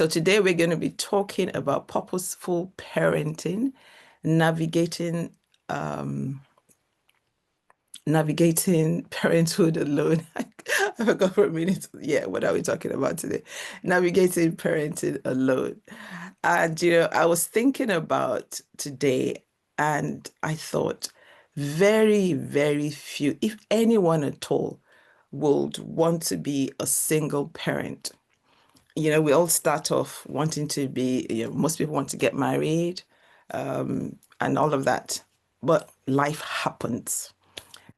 So today we're going to be talking about purposeful parenting, navigating navigating parenthood alone. I forgot for a minute. Yeah, what are we talking about today? Navigating parenting alone. And I was thinking about today, and I thought very, very few, if anyone at all, would want to be a single parent. We all start off wanting to be, most people want to get married, and all of that. But life happens.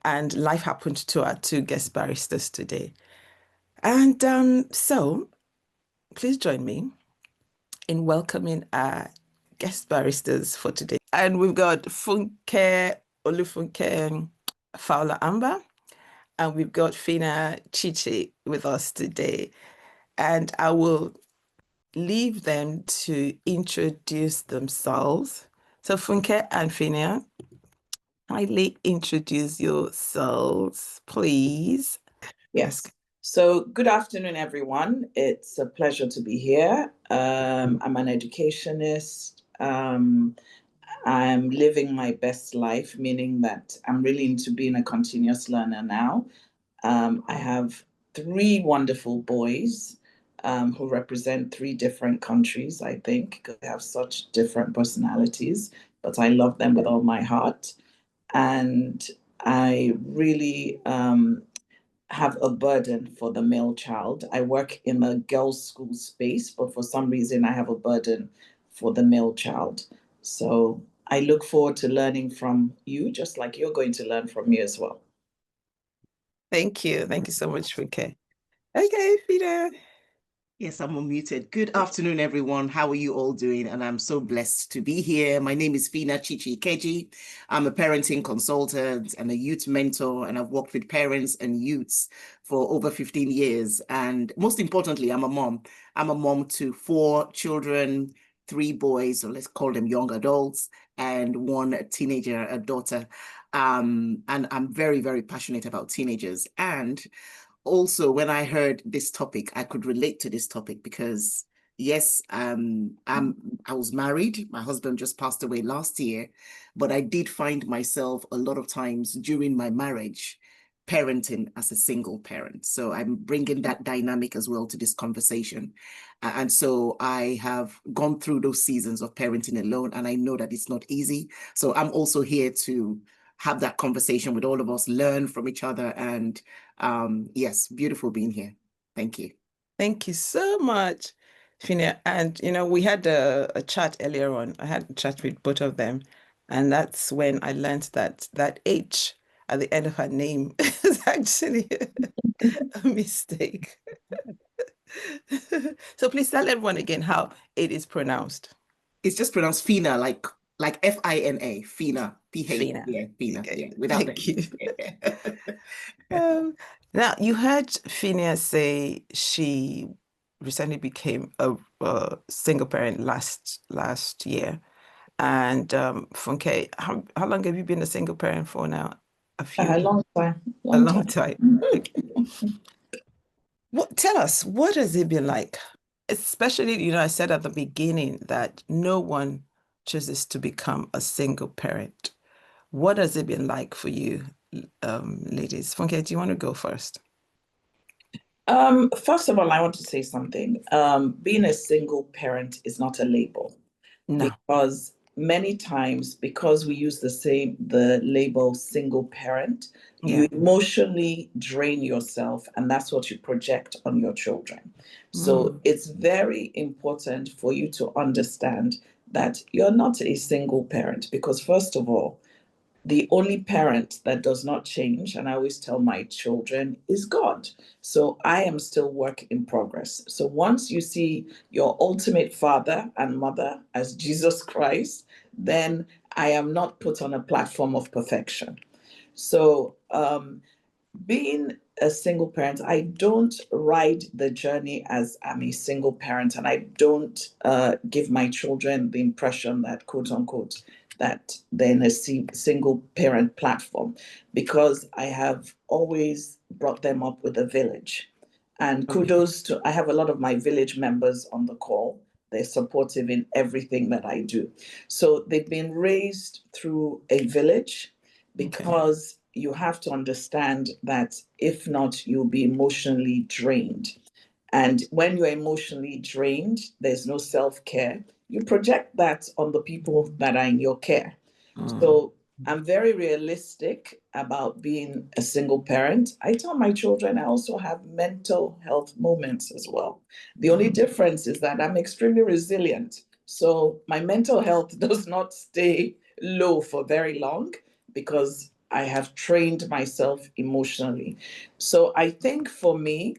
And life happened to our two guest barristers today. And so please join me in welcoming our guest barristers for today. And we've got Funke Fowler-Amba, and we've got Phinnah Chichi with us today. And I will leave them to introduce themselves. So Funke and Phinnah, kindly introduce yourselves, please. Yes. So good afternoon, everyone. It's a pleasure to be here. I'm an educationist. I'm living my best life, meaning that I'm really into being a continuous learner now. I have three wonderful boys who represent three different countries, I think, because they have such different personalities, but I love them with all my heart. And I really have a burden for the male child. I work in a girls' school space, but for some reason I have a burden for the male child. So I look forward to learning from you, just like you're going to learn from me as well. Thank you. Thank you so much, Funke. Okay, Phinnah. Yes, I'm unmuted. Good afternoon, everyone. How are you all doing? And I'm so blessed to be here. My name is Phinnah Chichi Ikeji. I'm a parenting consultant and a youth mentor, and I've worked with parents and youths for over 15 years. And most importantly, I'm a mom. I'm a mom to 4 children, 3 boys, so let's call them young adults, and 1 teenager, a daughter. And I'm very, very passionate about teenagers. And also, when I heard this topic, I could relate to this topic because, yes, I was married. My husband just passed away last year, but I did find myself a lot of times during my marriage parenting as a single parent. So I'm bringing that dynamic as well to this conversation. And so I have gone through those seasons of parenting alone, and I know that it's not easy. So I'm also here to have that conversation with all of us, learn from each other, and yes, beautiful being here. Thank you. Thank you so much, Phinnah. And we had a chat earlier on. I had a chat with both of them, and that's when I learned that H at the end of her name is actually a mistake. So please tell everyone again how it is pronounced. It's just pronounced Phinnah, like F-I-N-A, Phinnah, Phinnah. Yeah, Phinnah, Okay. yeah, without Thank you. the Now, you heard Phinnah say she recently became a single parent last year. And Funke, how long have you been a single parent for now? A long time. A long time. Okay. Tell us, what has it been like? Especially, I said at the beginning that no one chooses to become a single parent. What has it been like for you, ladies? Funke, do you want to go first? First of all, I want to say something. Being a single parent is not a label. No. Because many times, because we use the label single parent, you emotionally drain yourself, and that's what you project on your children. So it's very important for you to understand that you're not a single parent, because first of all, the only parent that does not change, and I always tell my children, is God. So I am still work in progress. So once you see your ultimate father and mother as Jesus Christ, then I am not put on a platform of perfection. So being a single parent, I don't ride the journey as I'm a single parent, and I don't give my children the impression that, quote unquote, that they're in a single parent platform, because I have always brought them up with a village. And kudos to, I have a lot of my village members on the call. They're supportive in everything that I do. So they've been raised through a village, because you have to understand that if not, you'll be emotionally drained. And when you're emotionally drained, there's no self-care. You project that on the people that are in your care. So I'm very realistic about being a single parent. I tell my children I also have mental health moments as well. The only difference is that I'm extremely resilient. So my mental health does not stay low for very long, because I have trained myself emotionally. So I think for me,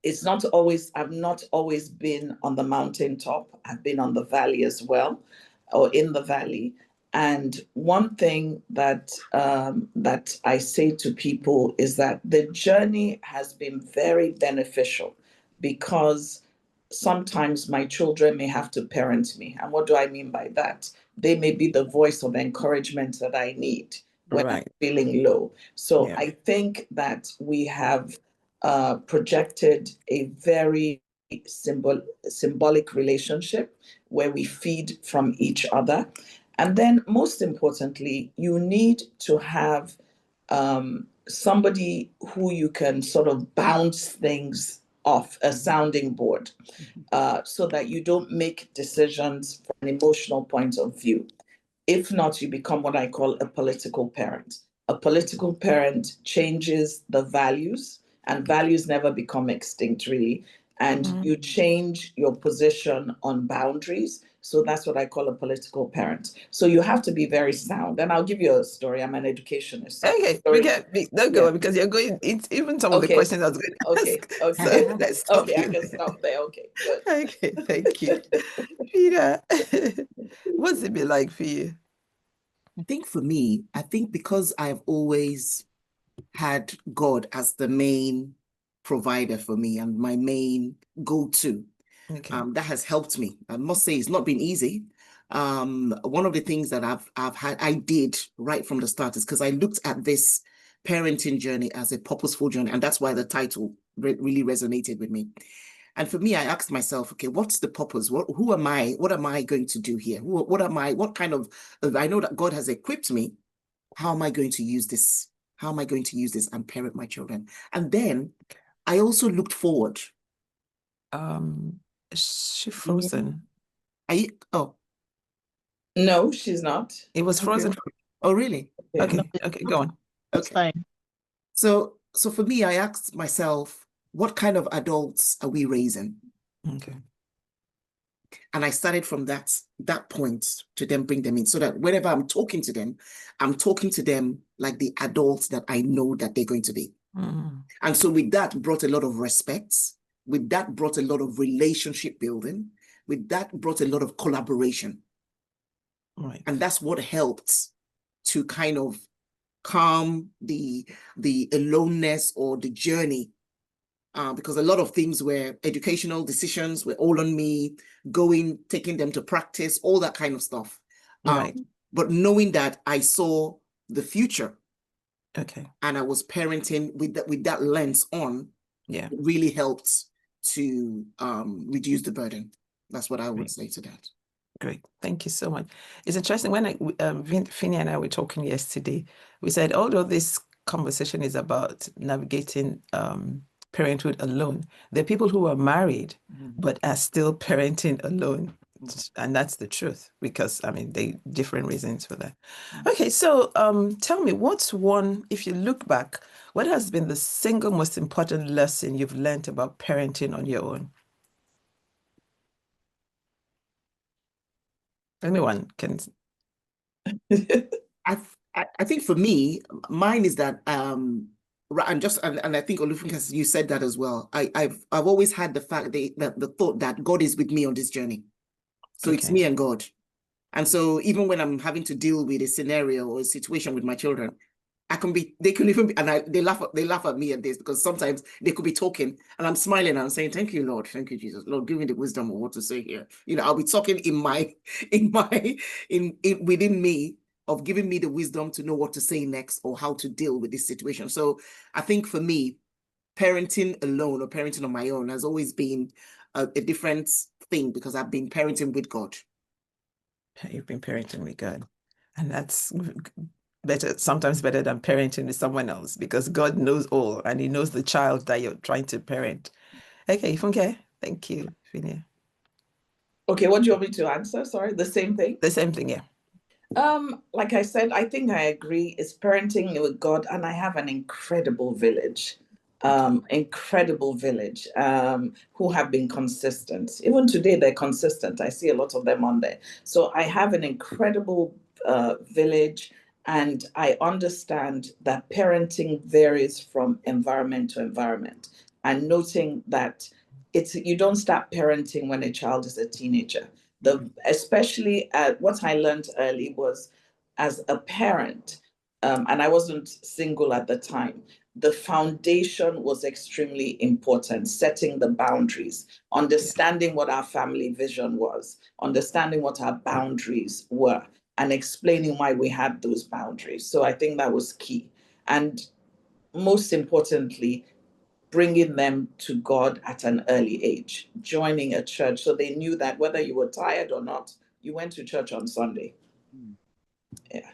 it's not always, I've not always been on the mountaintop. I've been on the valley as well, or in the valley. And one thing that that I say to people is that the journey has been very beneficial, because sometimes my children may have to parent me. And what do I mean by that? They may be the voice of encouragement that I need when I'm feeling low. So I think that we have projected a very symbolic relationship where we feed from each other. And then most importantly, you need to have somebody who you can sort of bounce things off, a sounding board, so that you don't make decisions from an emotional point of view. If not, you become what I call a political parent. A political parent changes the values, and values never become extinct, really. And you change your position on boundaries. So that's what I call a political parent. So you have to be very sound. And I'll give you a story. I'm an educationist. Okay, don't go on, because you're going. It's even some of the questions I was going to ask. Okay. So let's stop. Okay, I can stop there. Okay, good. Okay, thank you, Phinnah. What's it been like for you? I think for me, I think because I've always had God as the main provider for me and my main go-to, that has helped me. I must say it's not been easy. One of the things that I did right from the start is because I looked at this parenting journey as a purposeful journey, and that's why the title really resonated with me. And for me, I asked myself, okay, what's the purpose? Who am I? What am I going to do here? What am I? What kind of, I know that God has equipped me. How am I going to use this? How am I going to use this and parent my children? And then I also looked forward. Is she frozen? Oh. No, she's not. It was frozen. Oh, really? Okay, okay, go on. That's fine. So for me, I asked myself, what kind of adults are we raising? Okay. And I started from that point to then bring them in, so that whenever I'm talking to them like the adults that I know that they're going to be. And so with that brought a lot of respect. With that brought a lot of relationship building. With that brought a lot of collaboration. Right. And that's what helped to kind of calm the aloneness or the journey. Because a lot of things were educational decisions were all on me, taking them to practice, all that kind of stuff. Right. But knowing that I saw the future, and I was parenting with that lens on, it really helped to reduce the burden. That's what I would say to that. Great, thank you so much. It's interesting, when Phinnah and I were talking yesterday, we said, although this conversation is about navigating parenthood alone, there are people who are married but are still parenting alone. And that's the truth, because I mean, they different reasons for that. Okay, so tell me, what's one, if you look back, what has been the single most important lesson you've learned about parenting on your own? Anyone can. I think for me, mine is that and I think Olufunke, you said that as well. I've always had the fact that the thought that God is with me on this journey. So it's me and God. And so even when I'm having to deal with a scenario or a situation with my children, they can even be, and they laugh at me at this, because sometimes they could be talking and I'm smiling and I'm saying, thank you, Lord. Thank you, Jesus. Lord, give me the wisdom of what to say here. You know, I'll be talking within me, of giving me the wisdom to know what to say next or how to deal with this situation. So I think for me, parenting alone or parenting on my own has always been a different thing because I've been parenting with God. You've been parenting with God. And that's better, sometimes better than parenting with someone else, because God knows all and he knows the child that you're trying to parent. Okay, Funke, thank you, Phinnah. Okay, what do you want me to answer? Sorry, the same thing? The same thing, yeah. Like I said, I think I agree. It's parenting with God, and I have an incredible village. Who have been consistent. Even today, they're consistent. I see a lot of them on there. So I have an incredible village, and I understand that parenting varies from environment to environment. And noting that you don't start parenting when a child is a teenager. Especially what I learned early was, as a parent, and I wasn't single at the time, the foundation was extremely important, setting the boundaries, understanding what our family vision was, understanding what our boundaries were, and explaining why we had those boundaries. So I think that was key. And most importantly, bringing them to God at an early age, joining a church so they knew that whether you were tired or not, you went to church on Sunday. Yeah.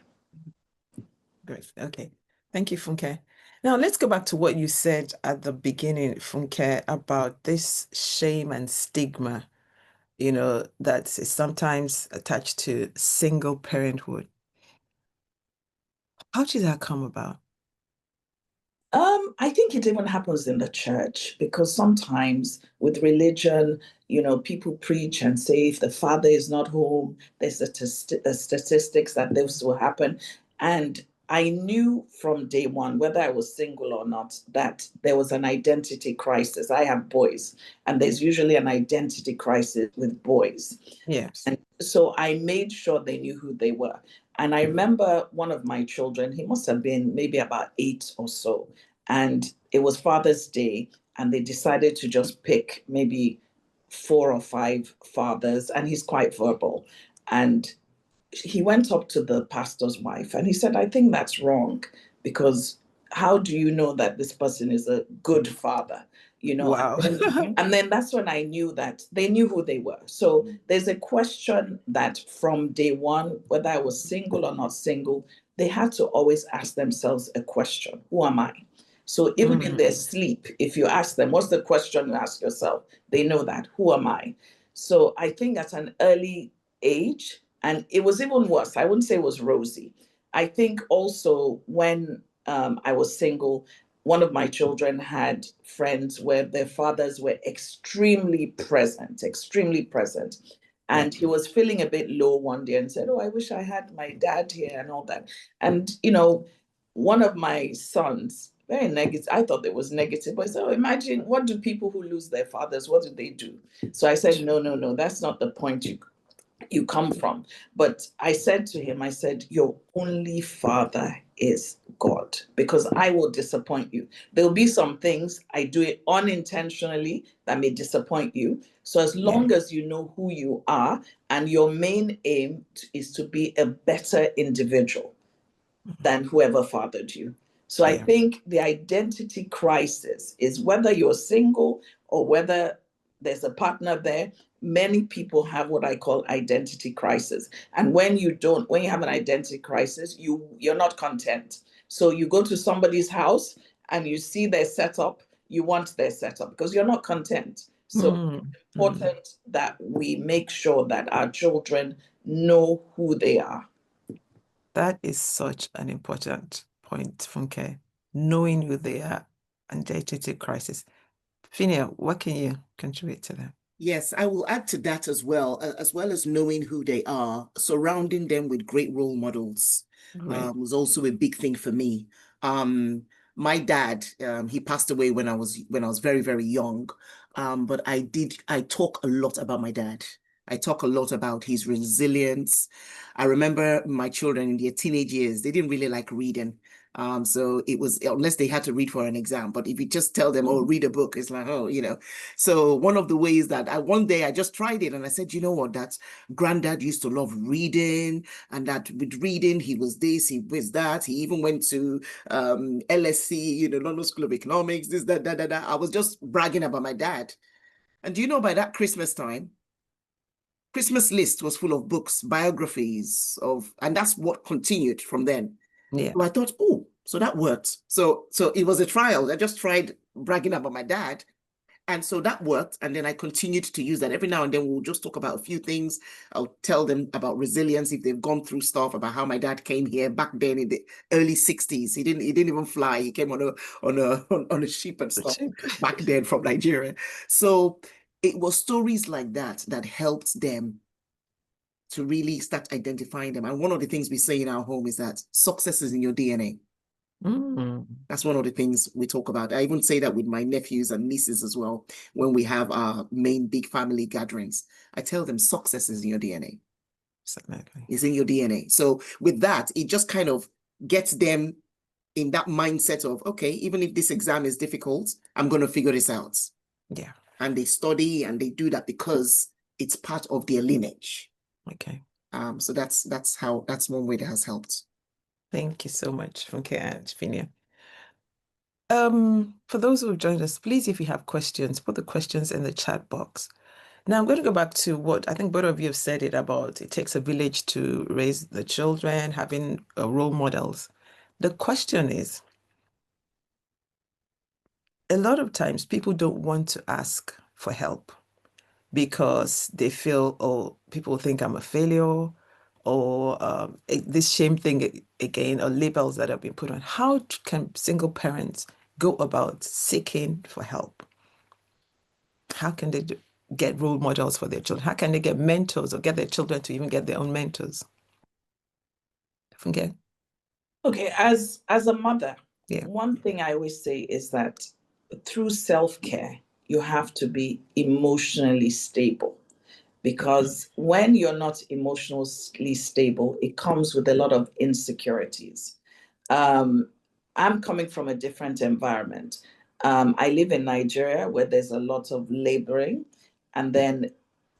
Great. Okay. Thank you, Funke. Now let's go back to what you said at the beginning, Funke, about this shame and stigma, that is sometimes attached to single parenthood. How did that come about? I think it even happens in the church, because sometimes with religion, people preach and say if the father is not home, there's statistics that this will happen. And I knew from day one, whether I was single or not, that there was an identity crisis. I have boys, and there's usually an identity crisis with boys. Yes. And so I made sure they knew who they were. And I remember one of my children, he must have been maybe about 8 or so. And it was Father's Day, and they decided to just pick maybe 4 or 5 fathers, and he's quite verbal. And he went up to the pastor's wife and he said, I think that's wrong, because how do you know that this person is a good father? Wow. And then that's when I knew that they knew who they were. So there's a question that from day one, whether I was single or not single, they had to always ask themselves a question: who am I? So even in their sleep, if you ask them, what's the question you ask yourself? They know that. Who am I? So I think at an early age, and it was even worse. I wouldn't say it was rosy. I think also when I was single, one of my children had friends where their fathers were extremely present. And he was feeling a bit low one day and said, oh, I wish I had my dad here and all that. And, one of my sons, very negative, I thought it was negative, but I said, oh, imagine, what do people who lose their fathers, what do they do? So I said, no, that's not the point you come from. But I said to him, I said, your only father is God, because I will disappoint you. There'll be some things I do it unintentionally that may disappoint you. So as long as you know who you are, and your main aim is to be a better individual than whoever fathered you. So I think the identity crisis is, whether you're single or whether there's a partner there, many people have what I call identity crisis. And when you have an identity crisis, you're not content. So you go to somebody's house and you see their setup, you want their setup because you're not content. So it's important that we make sure that our children know who they are. That is such an important point, Funke. Knowing who they are, identity crisis. Phinnah, what can you contribute to that? Yes, I will add to that as well as knowing who they are, surrounding them with great role models was also a big thing for me. My dad, he passed away when I was very, very young. But I talk a lot about my dad. I talk a lot about his resilience. I remember my children in their teenage years, they didn't really like reading. So it was, unless they had to read for an exam, but if you just tell them, oh, read a book, it's like, oh, you know. So one of the ways that one day I just tried it and I said, you know what, that granddad used to love reading, and that with reading, he was this, he was that. He even went to LSE, you know, London School of Economics, this, that. I was just bragging about my dad. And do you know, by that Christmas time, Christmas list was full of books, biographies of, and that's what continued from then. Yeah. So I thought, oh, so that worked. So it was a trial. I just tried bragging about my dad. And so that worked. And then I continued to use that. Every now and then we'll just talk about a few things. I'll tell them about resilience if they've gone through stuff, about how my dad came here back then in the early 60s. He didn't even fly. He came on a ship and stuff back then from Nigeria. So it was stories like that that helped them to really start identifying them. And one of the things we say in our home is that success is in your DNA. That's one of the things we talk about. I even say that with my nephews and nieces as well. When we have our main big family gatherings, I tell them success is in your DNA. Absolutely. It's in your DNA. So with that, it just kind of gets them in that mindset of, okay, even if this exam is difficult, I'm going to figure this out. Yeah. And they study and they do that because it's part of their lineage. Okay. So that's one way that has helped. Thank you so much, Funke and Phinnah. For those who have joined us, please, if you have questions, put the questions in the chat box. Now I'm going to go back to what I think both of you have said it about. It takes a village to raise the children, having role models. The question is, a lot of times people don't want to ask for help because they feel, oh, people think I'm a failure, or this shame thing again, or labels that have been put on. How can single parents go about seeking for help? How can they get role models for their children? How can they get mentors or get their children to even get their own mentors? Funke? Okay, as a mother, Yeah. one thing I always say is that through self-care, you have to be emotionally stable. Because when you're not emotionally stable, it comes with a lot of insecurities. I'm coming from a different environment. I live in Nigeria where there's a lot of laboring, and then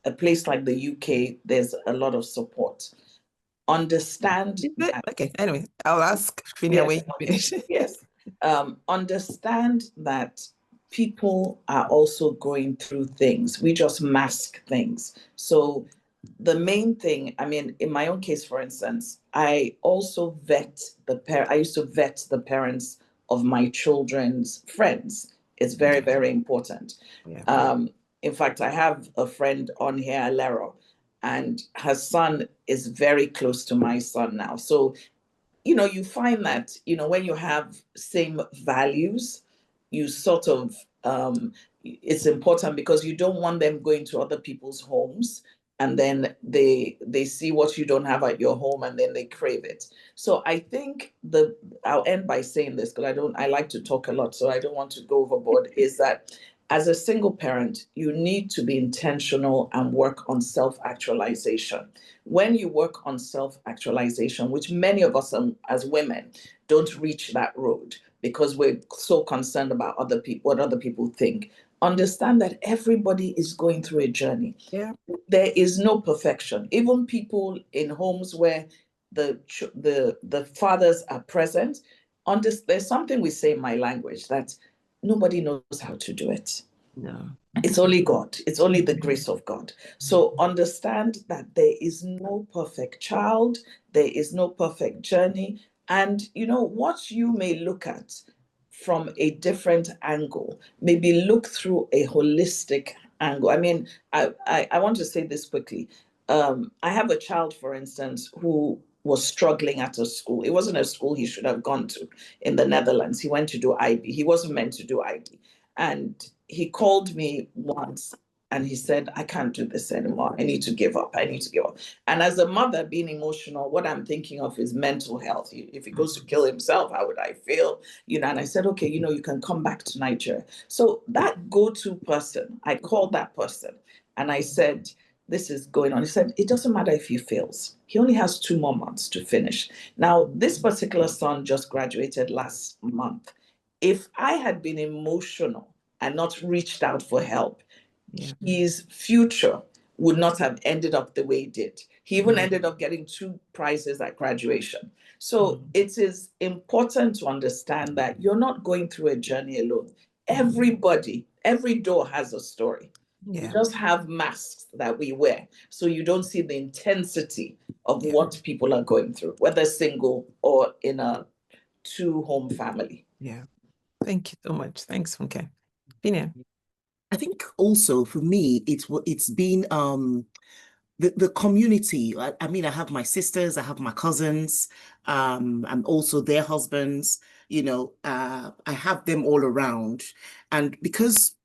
a place like the UK, there's a lot of support. Understand that. Okay, anyway, I'll ask Phinnah when you finish. Yes. Understand that people are also going through things. We just mask things. So the main thing, I mean, in my own case, for instance, I also I used to vet the parents of my children's friends. It's very, very important. Yeah. In fact, I have a friend on here, Alero, and her son is very close to my son now. So, you know, you find that, you know, when you have same values, you sort of, it's important because you don't want them going to other people's homes and then they see what you don't have at your home and then they crave it. So I think I'll end by saying this because I like to talk a lot, so I don't want to go overboard, is that as a single parent, you need to be intentional and work on self-actualization. When you work on self-actualization, which many of us as women don't reach that road because we're so concerned about other people, what other people think, understand that everybody is going through a journey. Yeah. There is no perfection. Even people in homes where the fathers are present, there's something we say in my language that nobody knows how to do it. No. It's only God. It's only the grace of God. So understand that there is no perfect child. There is no perfect journey. And, you know, what you may look at from a different angle, maybe look through a holistic angle. I mean, I want to say this quickly. I have a child, for instance, who was struggling at a school. It wasn't a school he should have gone to in the Netherlands. He went to do IB. He wasn't meant to do IB. And he called me once and he said, I can't do this anymore. I need to give up. I need to give up. And as a mother, being emotional, what I'm thinking of is mental health. If he goes to kill himself, how would I feel? You know, and I said, okay, you know, you can come back to Nigeria. So that go-to person, I called that person and I said, this is going on. He said, it doesn't matter if he fails. He only has 2 more months to finish. Now, this particular son just graduated last month. If I had been emotional and not reached out for help, his future would not have ended up the way it did. He even ended up getting 2 prizes at graduation. So it is important to understand that you're not going through a journey alone. Everybody, every door has a story. We just have masks that we wear, so you don't see the intensity of what people are going through, whether single or in a 2-home family. Yeah. Thank you so much. Thanks, Funke. Phinnah. I think also for me, it's been the community. I mean, I have my sisters, I have my cousins, and also their husbands. You know, I have them all around, and because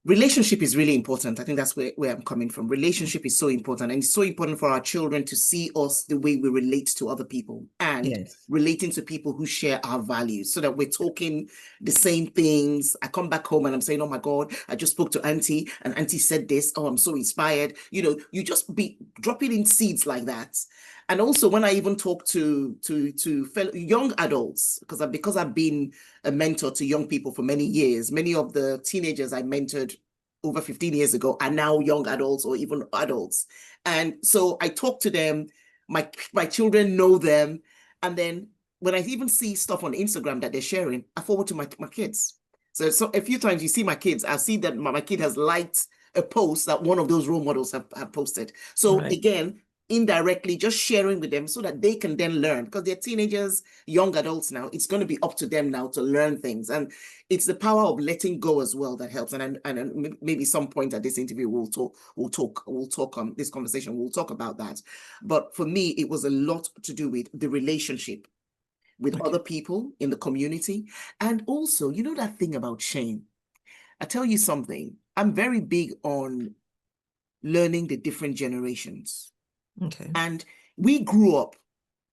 relationship is really important. I think that's where I'm coming from. Relationship is so important, and it's so important for our children to see us the way we relate to other people and relating to people who share our values, so that we're talking the same things. I come back home and I'm saying, oh my God, I just spoke to Auntie and Auntie said this. Oh, I'm so inspired. You know, you just be dropping in seeds like that. And also when I even talk to fellow young adults, because I've been a mentor to young people for many years, many of the teenagers I mentored over 15 years ago are now young adults or even adults. And so I talk to them, my children know them. And then when I even see stuff on Instagram that they're sharing, I forward to my kids. So a few times you see my kids, I see that my kid has liked a post that one of those role models have posted. So again, indirectly just sharing with them so that they can then learn, because they're teenagers, young adults now. It's going to be up to them now to learn things, and it's the power of letting go as well that helps. And maybe some point at this interview we'll talk on this conversation, we'll talk about that. But for me, it was a lot to do with the relationship with other people in the community. And also, you know, that thing about shame. I tell you something, I'm very big on learning the different generations. And we grew up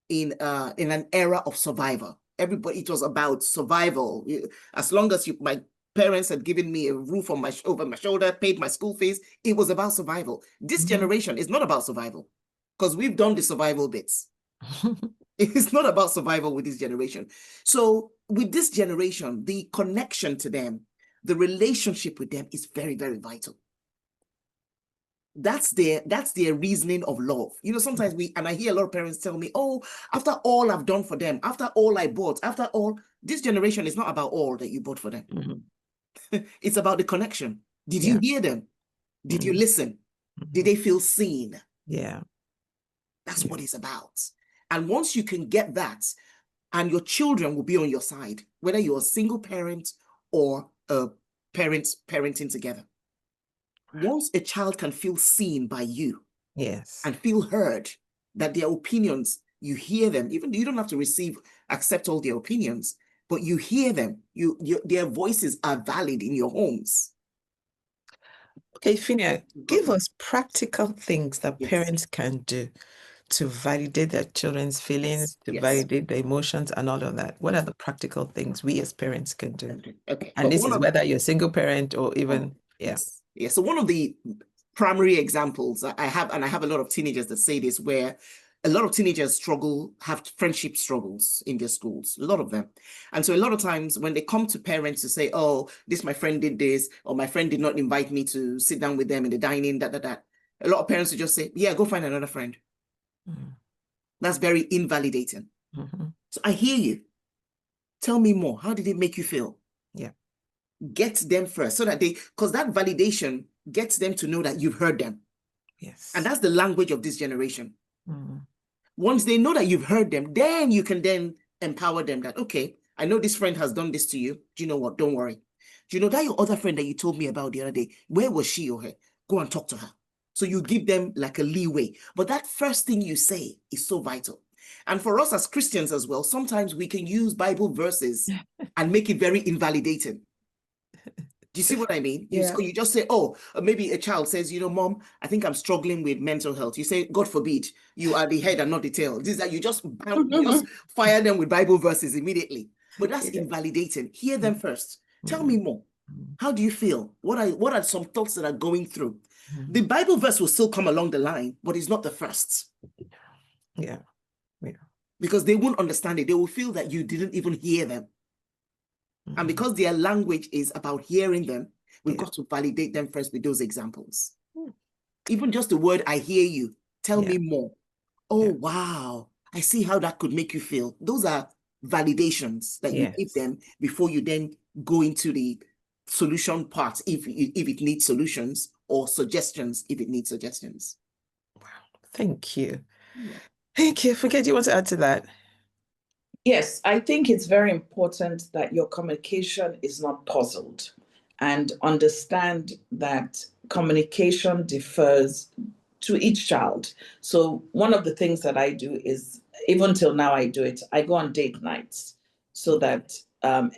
in an era of survival. Everybody, it was about survival. As long as my parents had given me a roof over my shoulder, paid my school fees, it was about survival. This generation is not about survival, because we've done the survival bits. It's not about survival with this generation. So with this generation, the connection to them, the relationship with them is very, very vital. That's their reasoning of love. You know, sometimes I hear a lot of parents tell me, oh, after all I've done for them, after all I bought, after all, this generation is not about all that you bought for them. It's about the connection. Did you hear them? Did you listen? Did they feel seen? That's what it's about. And once you can get that, and your children will be on your side, whether you're a single parent or a parenting together. Once a child can feel seen by you, and feel heard, that their opinions, you hear them, even you don't have to accept all their opinions, but you hear them, their voices are valid in your homes. Okay, Phinnah, give us practical things that parents can do to validate their children's feelings, to validate the emotions and all of that. What are the practical things we as parents can do? And this is whether you're a single parent or even, So one of the primary examples I have, and I have a lot of teenagers that say this, where a lot of teenagers have friendship struggles in their schools, a lot of them. And so a lot of times when they come to parents to say, oh, my friend did this, or my friend did not invite me to sit down with them in the dining, a lot of parents will just say, yeah, go find another friend. That's very invalidating. So I hear you. Tell me more. How did it make you feel? Get them first, so that because that validation gets them to know that you've heard them. And that's the language of this generation. Once they know that you've heard them, then you can then empower them that, okay, I know this friend has done this to you. Do you know what? Don't worry. Do you know that your other friend that you told me about the other day, where was she or her? Go and talk to her. So you give them like a leeway. But that first thing you say is so vital. And for us as Christians as well, sometimes we can use Bible verses and make it very invalidating. Do you see what I mean? You just say, oh, maybe a child says, you know, Mom, I think I'm struggling with mental health. You say, God forbid, you are the head and not the tail. This is that you just fire them with Bible verses immediately. But that's invalidating. Hear them first. Tell me more. How do you feel? What are some thoughts that are going through? The Bible verse will still come along the line, but it's not the first. Yeah. Because they won't understand it. They will feel that you didn't even hear them. And because their language is about hearing them, we've got to validate them first with those examples. Even just the word, I hear you, tell me more. Oh, wow. I see how that could make you feel. Those are validations that you give them before you then go into the solution part, if it needs solutions, or suggestions, if it needs suggestions. Wow. Thank you. Thank you. Funke, do you want to add to that? Yes, I think it's very important that your communication is not puzzled, and understand that communication differs to each child. So one of the things that I do is, even till now I do it, I go on date nights so that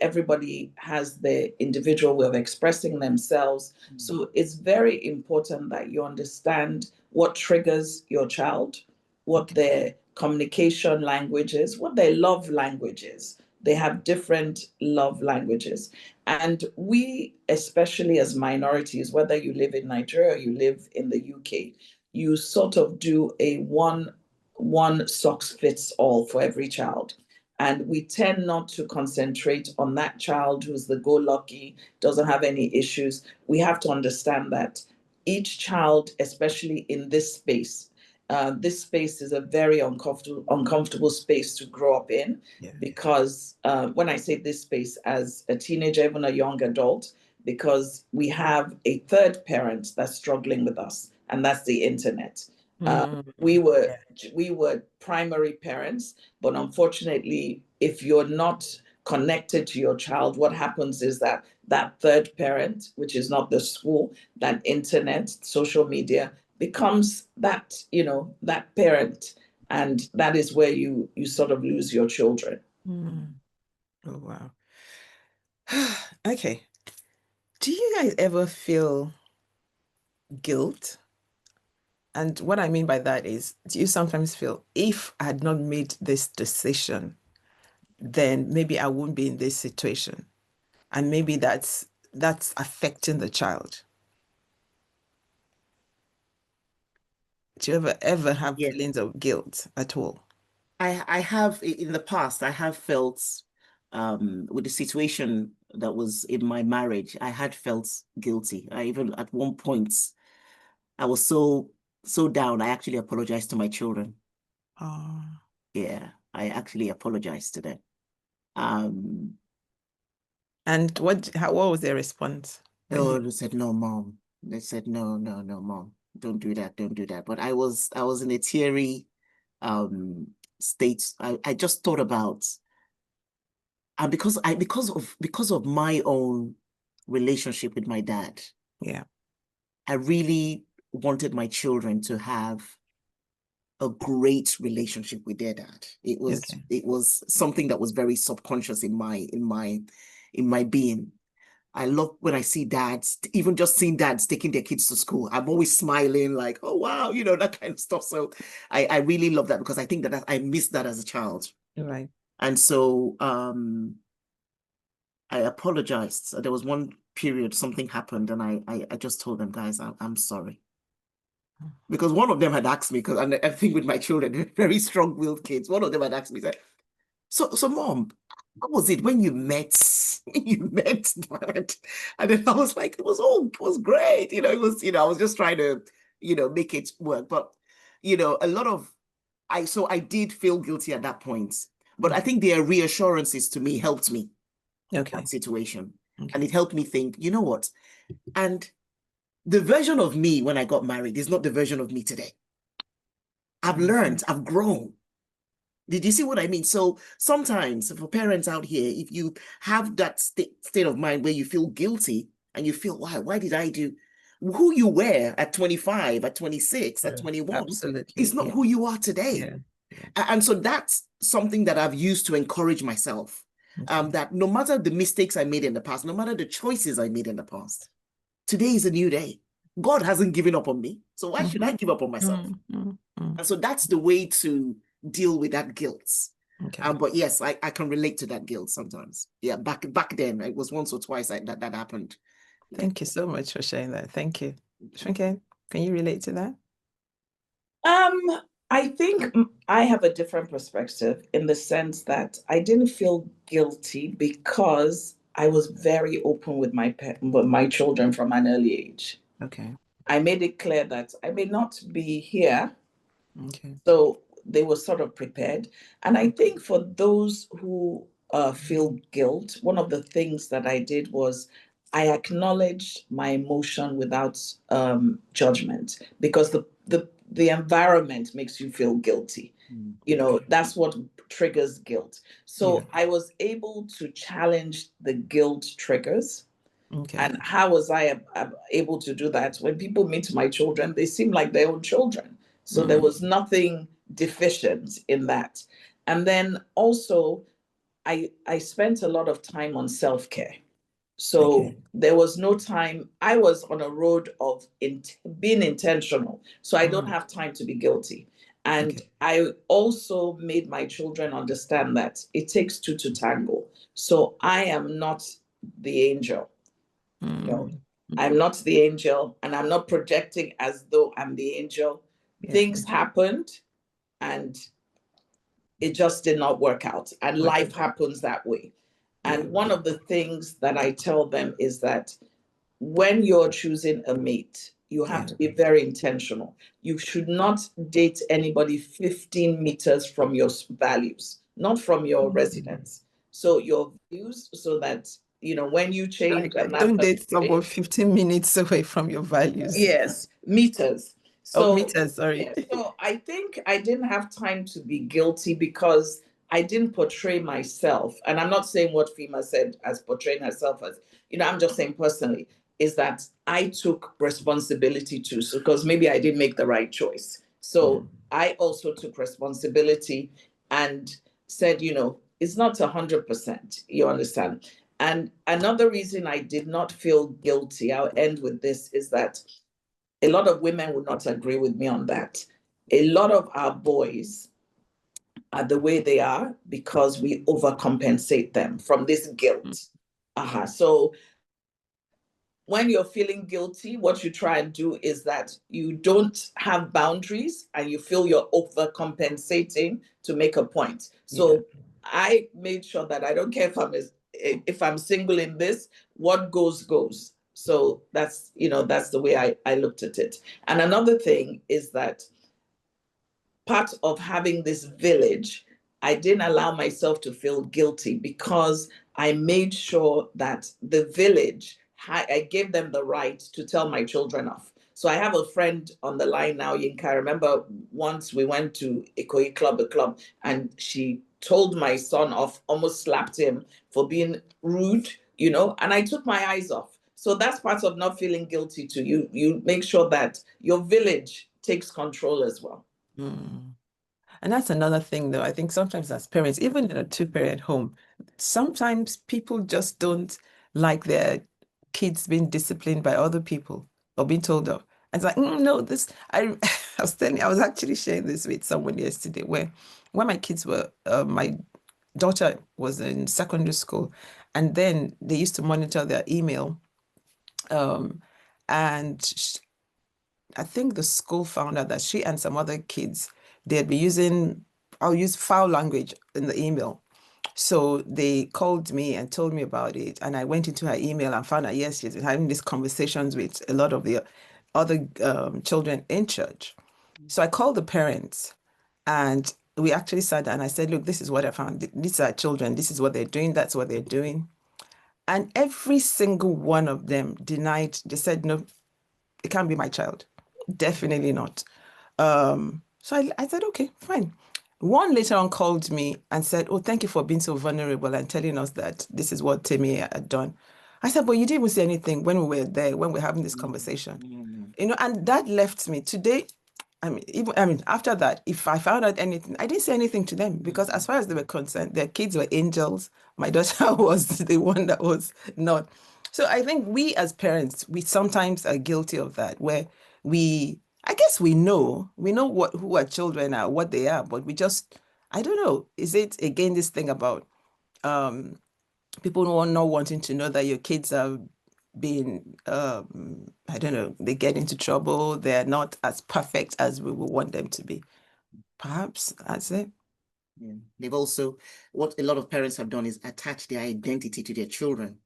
everybody has their individual way of expressing themselves. So it's very important that you understand what triggers your child, what their communication language is, what their love language is. They have different love languages. And we, especially as minorities, whether you live in Nigeria or you live in the UK, you sort of do a one socks fits all for every child. And we tend not to concentrate on that child who's the go-lucky, doesn't have any issues. We have to understand that each child, especially in this space is a very uncomfortable space to grow up in, because when I say this space, as a teenager, even a young adult, because we have a third parent that's struggling with us, and that's the internet. We were primary parents, but unfortunately, if you're not connected to your child, what happens is that third parent, which is not the school, that internet, social media, becomes that, that parent, and that is where you sort of lose your children. Oh, wow. Okay. Do you guys ever feel guilt? And what I mean by that is, do you sometimes feel, if I had not made this decision, then maybe I wouldn't be in this situation, and maybe that's affecting the child? Do you ever have feelings of guilt at all? I have, in the past, I have felt, with the situation that was in my marriage, I had felt guilty. I even, at one point, I was so down, I actually apologized to my children. Oh. Yeah, I actually apologized to them. And what was their response? Oh, they said, no, Mom. They said, no, Mom, don't do that, don't do that. But I was in a teary state. I just thought about, and because of my own relationship with my dad, I really wanted my children to have a great relationship with their dad. It was something that was very subconscious in my being. I love when I see dads, even just seeing dads taking their kids to school. I'm always smiling, like, oh, wow, that kind of stuff. So I really love that, because I think that I missed that as a child. Right. And so I apologized. So there was one period something happened, and I just told them, guys, I'm sorry. Because one of them had asked me, because I think with my children, very strong-willed kids, one of them had asked me, said, so Mom, what was it when you met Dad? And then I was like, it was great. It was, I was just trying to, make it work. But, a lot of, I did feel guilty at that point. But I think their reassurances to me helped me in that situation. And it helped me think, you know what? And the version of me when I got married is not the version of me today. I've learned, I've grown. Did you see what I mean? So sometimes for parents out here, if you have that state of mind where you feel guilty and you feel, why did I do who you were at 25, at 26, at 21? Absolutely. It's not who you are today. And so that's something that I've used to encourage myself, that no matter the mistakes I made in the past, no matter the choices I made in the past, today is a new day. God hasn't given up on me. So why should I give up on myself? And so that's the way to deal with that guilt. But yes, I can relate to that guilt sometimes. Yeah, back then, it was once or twice that happened. Thank you so much for sharing that. Thank you. Funke? Can you relate to that? I think I have a different perspective in the sense that I didn't feel guilty because I was very open with my children from an early age. Okay. I made it clear that I may not be here. Okay. So they were sort of prepared. And I think for those who feel guilt, one of the things that I did was I acknowledged my emotion without judgment, because the environment makes you feel guilty. You know, that's what triggers guilt. So I was able to challenge the guilt triggers. Okay. And how was I able to do that? When people meet my children, they seem like their own children. So there was nothing deficient in that. And then also, I spent a lot of time on self-care. So there was no time. I was on a road of being intentional. So I don't have time to be guilty. And I also made my children understand that it takes two to tango. So I am not the angel. No, I'm not the angel, and I'm not projecting as though I'm the angel. Things happened and it just did not work out. And life happens that way. And one of the things that I tell them is that when you're choosing a mate, you have to be very intentional. You should not date anybody 15 meters from your values, not from your residence. So your views, so that, you know, when you change, and don't date someone 15 minutes away from your values. Yes, meters. Oh, So, meters, sorry. so I think I didn't have time to be guilty because I didn't portray myself. And I'm not saying what Phinnah said as portraying herself as, you know, I'm just saying personally, is that I took responsibility too. So, because maybe I didn't make the right choice. So I also took responsibility and said, you know, it's not 100%, you understand? And another reason I did not feel guilty, I'll end with this, is that a lot of women would not agree with me on that. A lot of our boys are the way they are because we overcompensate them from this guilt. So when you're feeling guilty, what you try and do is that you don't have boundaries and you feel you're overcompensating to make a point. So I made sure that I don't care if I'm single in this, what goes, goes. So that's, you know, that's the way I looked at it. And another thing is that part of having this village, I didn't allow myself to feel guilty because I made sure that the village, I gave them the right to tell my children off. So I have a friend on the line now, Yinka. I remember once we went to 𝗂𝗃𝗃𝗃𝗃, and she told my son off, almost slapped him for being rude, you know, and I took my eyes off. So that's part of not feeling guilty too. You make sure that your village takes control as well. And that's another thing, though. I think sometimes as parents, even in a two-parent home, sometimes people just don't like their kids being disciplined by other people or being told off. And it's like, no, this, I was actually sharing this with someone yesterday where when my kids were, my daughter was in secondary school, and then they used to monitor their email. And I think the school found out that she and some other kids, they'd be using, I'll use foul language in the email. So they called me and told me about it. And I went into her email and found out, yes, she's having these conversations with a lot of the other children in church. So I called the parents and we actually sat down and I said, look, this is what I found. These are children. This is what they're doing. That's what they're doing. And every single one of them denied. They said, no, it can't be my child. Definitely not. So I said, okay, fine. One later on called me and said, oh, thank you for being so vulnerable and telling us that this is what Timmy had done. I said, but you didn't even say anything when we were there, when we were having this conversation. You know, and that left me today. After that, if I found out anything, I didn't say anything to them because as far as they were concerned, their kids were angels. My daughter was the one that was not. So I think we as parents, we sometimes are guilty of that, where I guess we know who our children are, what they are, but we just, I don't know. Is it again this thing about people not wanting to know that your kids are being, I don't know, they get into trouble. They're not as perfect as we would want them to be. Perhaps that's it. Yeah. They've also, what a lot of parents have done is attach their identity to their children.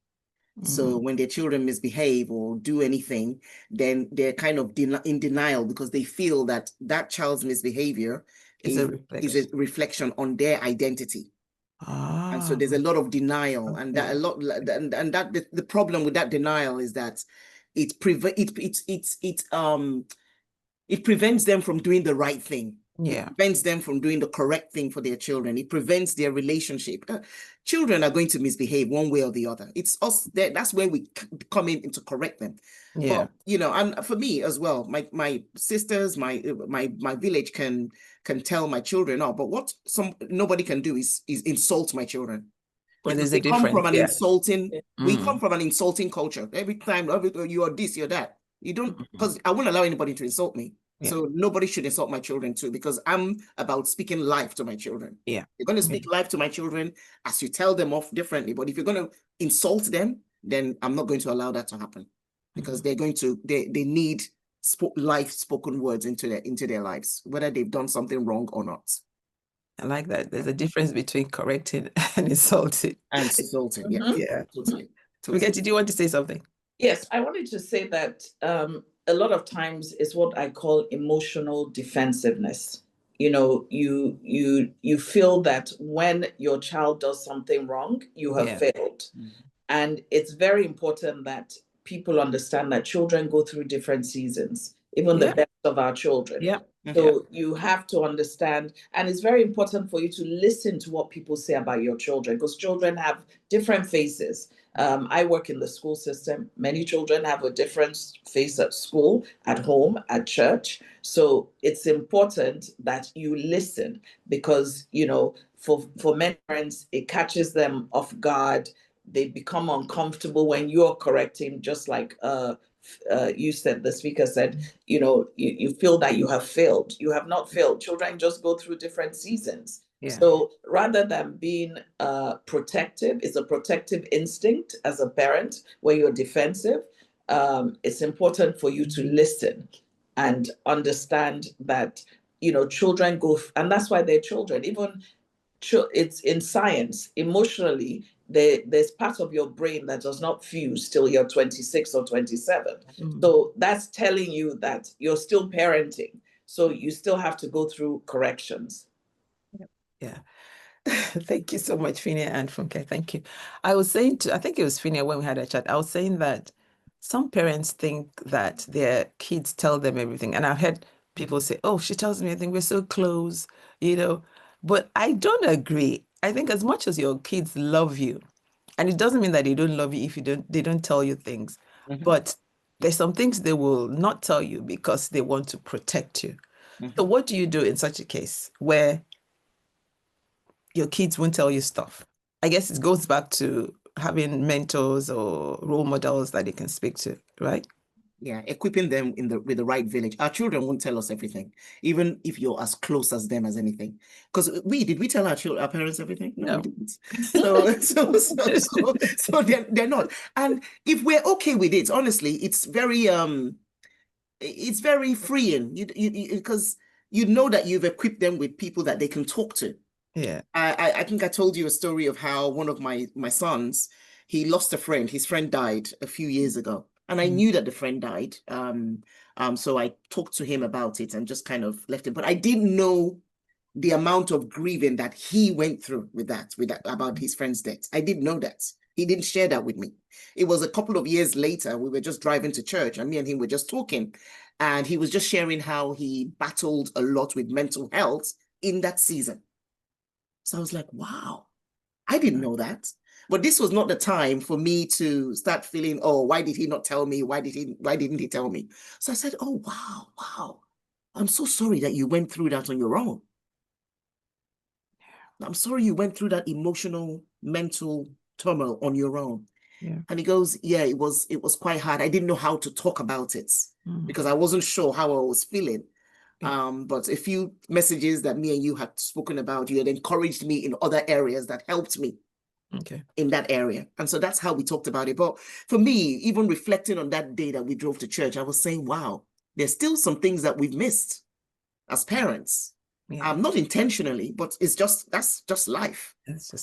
So when their children misbehave or do anything, then they're kind of in denial because they feel that that child's misbehavior is a reflection on their identity. And so there's a lot of denial, and that the problem with that denial is that it prevents them from doing the right thing. Yeah. It prevents them from doing the correct thing for their children. It prevents their relationship. Children are going to misbehave one way or the other. It's us that's where we come in to correct them. Yeah. But, you know, and for me as well, my sisters, my village can tell my children, oh, but what nobody can do is insult my children. Well, there's they come from an insulting, we Mm. come from an insulting culture. Every time you are this, you're that. You don't, because I won't allow anybody to insult me. Yeah. So nobody should insult my children too, because I'm about speaking life to my children. Yeah. You're going to speak life to my children as you tell them off differently. But if you're going to insult them, then I'm not going to allow that to happen, because they're going to, they need life spoken words into their lives, whether they've done something wrong or not. I like that. There's a difference between correcting and insulting. And insulting, yeah. Yeah. Totally. Funke, did you want to say something? Yes, I wanted to say that a lot of times it's what I call emotional defensiveness. You know, you feel that when your child does something wrong, you have failed. And it's very important that people understand that children go through different seasons, even the best of our children. Yeah. So you have to understand, and it's very important for you to listen to what people say about your children, because children have different faces. I work in the school system. Many children have a different face at school, at home, at church. So it's important that you listen, because, you know, for many parents, it catches them off guard. They become uncomfortable when you're correcting, just like you said, the speaker said, you know, you feel that you have failed. You have not failed. Children just go through different seasons. Yeah. So rather than being protective, it's a protective instinct as a parent where you're defensive. It's important for you to listen and understand that, you know, children go, and that's why they're children. Even it's in science, emotionally, there's part of your brain that does not fuse till you're 26 or 27. So that's telling you that you're still parenting. So you still have to go through corrections. Yeah. Thank you so much, Phinnah and Funke. Thank you. I was saying I think it was Phinnah when we had a chat, I was saying that some parents think that their kids tell them everything. And I've heard people say, oh, she tells me everything, we're so close, you know. But I don't agree. I think as much as your kids love you, and it doesn't mean that they don't love you if they don't tell you things, but there's some things they will not tell you because they want to protect you. So what do you do in such a case where your kids won't tell you stuff? I guess it goes back to having mentors or role models that they can speak to, right? Yeah, equipping them with the right village. Our children won't tell us everything, even if you're as close as them as anything. Because did we tell our parents everything? No, we didn't. So they're not. And if we're okay with it, honestly, it's very freeing. Because you know that you've equipped them with people that they can talk to. Yeah. I think I told you a story of how one of my sons, he lost a friend. His friend died a few years ago. And I knew that the friend died. So I talked to him about it and just kind of left it. But I didn't know the amount of grieving that he went through with that about his friend's death. I didn't know that. He didn't share that with me. It was a couple of years later, we were just driving to church and me and him were just talking. And he was just sharing how he battled a lot with mental health in that season. So I was like, wow, I didn't know that. But this was not the time for me to start feeling, oh, why did he not tell me? Why didn't he tell me? So I said, oh, wow. I'm so sorry that you went through that on your own. I'm sorry you went through that emotional, mental turmoil on your own. Yeah. And he goes, yeah, it was quite hard. I didn't know how to talk about it because I wasn't sure how I was feeling. But a few messages that me and you had spoken about, you had encouraged me in other areas that helped me. in that area. And so that's how we talked about it. But for me, even reflecting on that day that we drove to church, I was saying, wow, there's still some things that we've missed as parents. Not intentionally, but it's just, that's just life.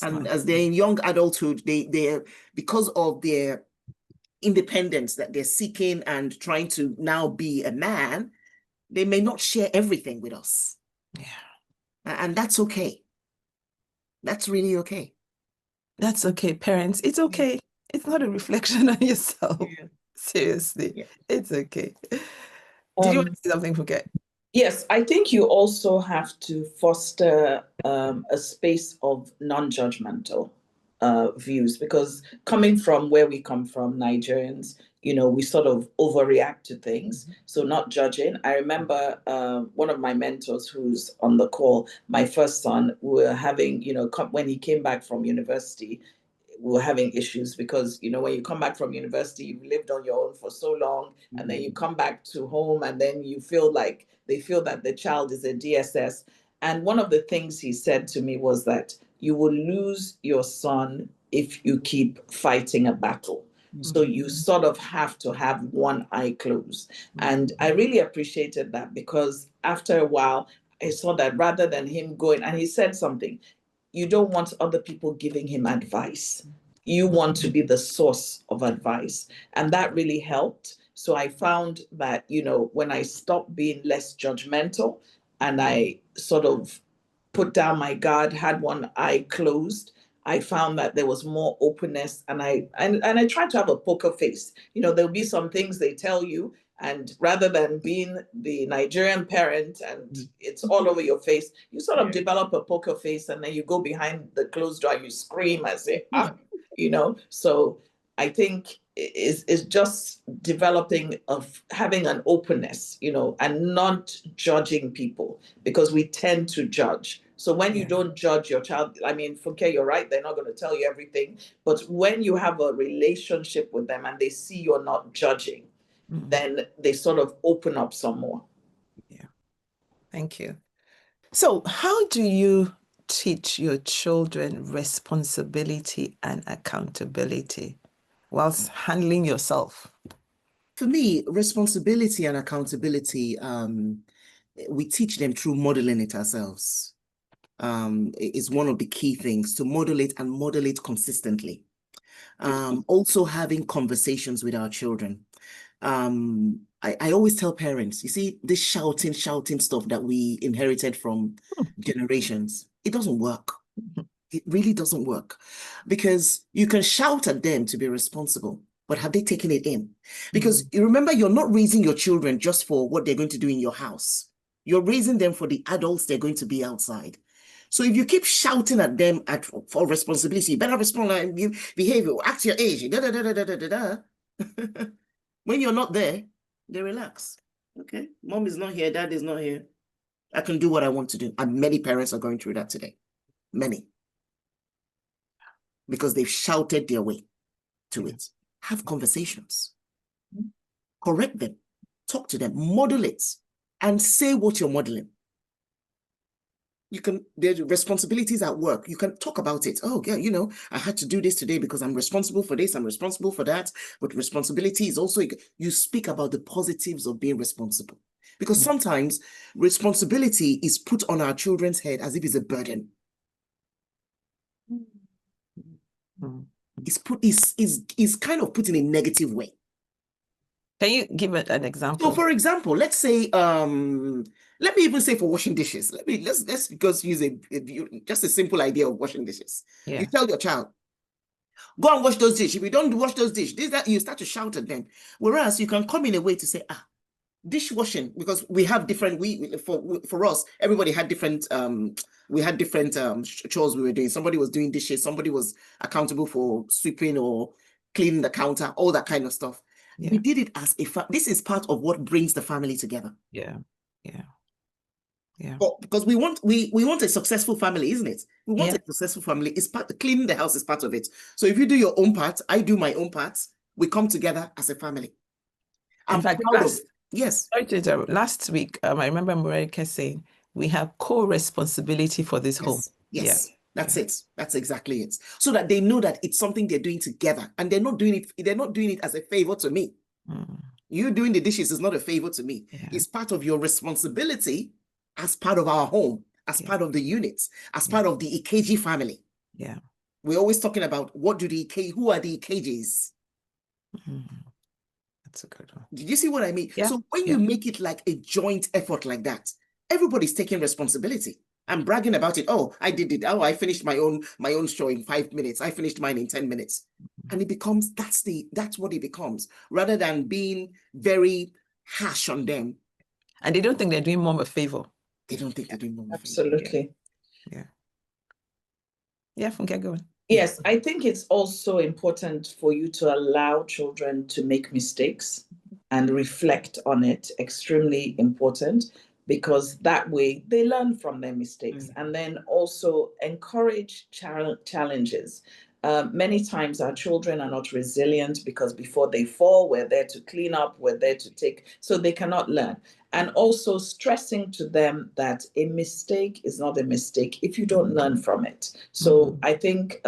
And as they're in young adulthood, they're because of their independence that they're seeking and trying to now be a man, they may not share everything with us. And that's okay. That's really okay. That's okay, parents. It's okay. It's not a reflection on yourself. Seriously, it's okay. Did you want to say something, Funke? Yes, I think you also have to foster a space of non-judgmental views, because coming from where we come from, Nigerians, you know, we sort of overreact to things. So not judging. I remember one of my mentors who's on the call, my first son, we were having, you know, when he came back from university, we were having issues because, you know, when you come back from university, you've lived on your own for so long, and then you come back to home, and then you feel like they feel that the child is a DSS. And one of the things he said to me was that you will lose your son if you keep fighting a battle. So you sort of have to have one eye closed. And I really appreciated that, because after a while, I saw that rather than him going, and he said something, you don't want other people giving him advice. You want to be the source of advice. And that really helped. So I found that, you know, when I stopped being less judgmental and I sort of put down my guard, had one eye closed, I found that there was more openness, and I try to have a poker face. You know, there'll be some things they tell you, and rather than being the Nigerian parent and it's all over your face, you sort of develop a poker face, and then you go behind the closed door, you scream and say, you know. So I think it's just developing of having an openness, you know, and not judging people, because we tend to judge. So when you don't judge your child, I mean, Funke, you're right, they're not going to tell you everything. But when you have a relationship with them and they see you're not judging, then they sort of open up some more. Thank you. So how do you teach your children responsibility and accountability whilst handling yourself? For me, responsibility and accountability, we teach them through modeling it ourselves. Is one of the key things, to model it and model it consistently. Also having conversations with our children. I always tell parents, you see, this shouting stuff that we inherited from generations, it doesn't work. It really doesn't work, because you can shout at them to be responsible, but have they taken it in? Because you remember, you're not raising your children just for what they're going to do in your house. You're raising them for the adults they're going to be outside. So if you keep shouting at them for responsibility, you better respond and behave, act your age, when you're not there, they relax. Okay, mom is not here, dad is not here, I can do what I want to do. And many parents are going through that today. Many. Because they've shouted their way to it. Have conversations. Correct them. Talk to them. Model it. And say what you're modeling. You can, there's responsibilities at work. You can talk about it. Oh, yeah, you know, I had to do this today because I'm responsible for this, I'm responsible for that. But responsibility is also, you speak about the positives of being responsible. Because sometimes responsibility is put on our children's head as if it's a burden. It's kind of put in a negative way. Can you give an example? So, for example, let's say, let me even say for washing dishes. Let's just use just a simple idea of washing dishes. You tell your child, go and wash those dishes. If you don't wash those dishes, you start to shout at them. Whereas you can come in a way to say, dishwashing, because we have different, for us, everybody had different, we had different chores we were doing. Somebody was doing dishes, somebody was accountable for sweeping or cleaning the counter, all that kind of stuff. We did it as this is part of what brings the family together. But because we want a successful family, isn't it? We want a successful family. It's cleaning the house is part of it. So if you do your own part, I do my own part, we come together as a family. In fact, yes. Last week, I remember Mureka saying we have co-responsibility for this home. Yes. That's it. That's exactly it. So that they know that it's something they're doing together, and they're not doing it as a favor to me. You doing the dishes is not a favor to me. It's part of your responsibility as part of our home, as part of the units, as part of the Ikeji family. Yeah. We're always talking about who are the Ikejis? That's a good one. Did you see what I mean? Yeah. So when you make it like a joint effort like that, everybody's taking responsibility. I'm bragging about it. Oh, I did it. Oh, I finished my own show in 5 minutes. I finished mine in 10 minutes. And it becomes, that's what it becomes, rather than being very harsh on them. And they don't think they're doing mom a favor. They don't think they're doing mom a favor. Absolutely. Yeah, Funke, go on. Yes, I think it's also important for you to allow children to make mistakes and reflect on it. Extremely important, because that way they learn from their mistakes. And then also encourage challenges. Many times our children are not resilient because before they fall, we're there to clean up, we're there to take, so they cannot learn. And also stressing to them that a mistake is not a mistake if you don't learn from it. So I think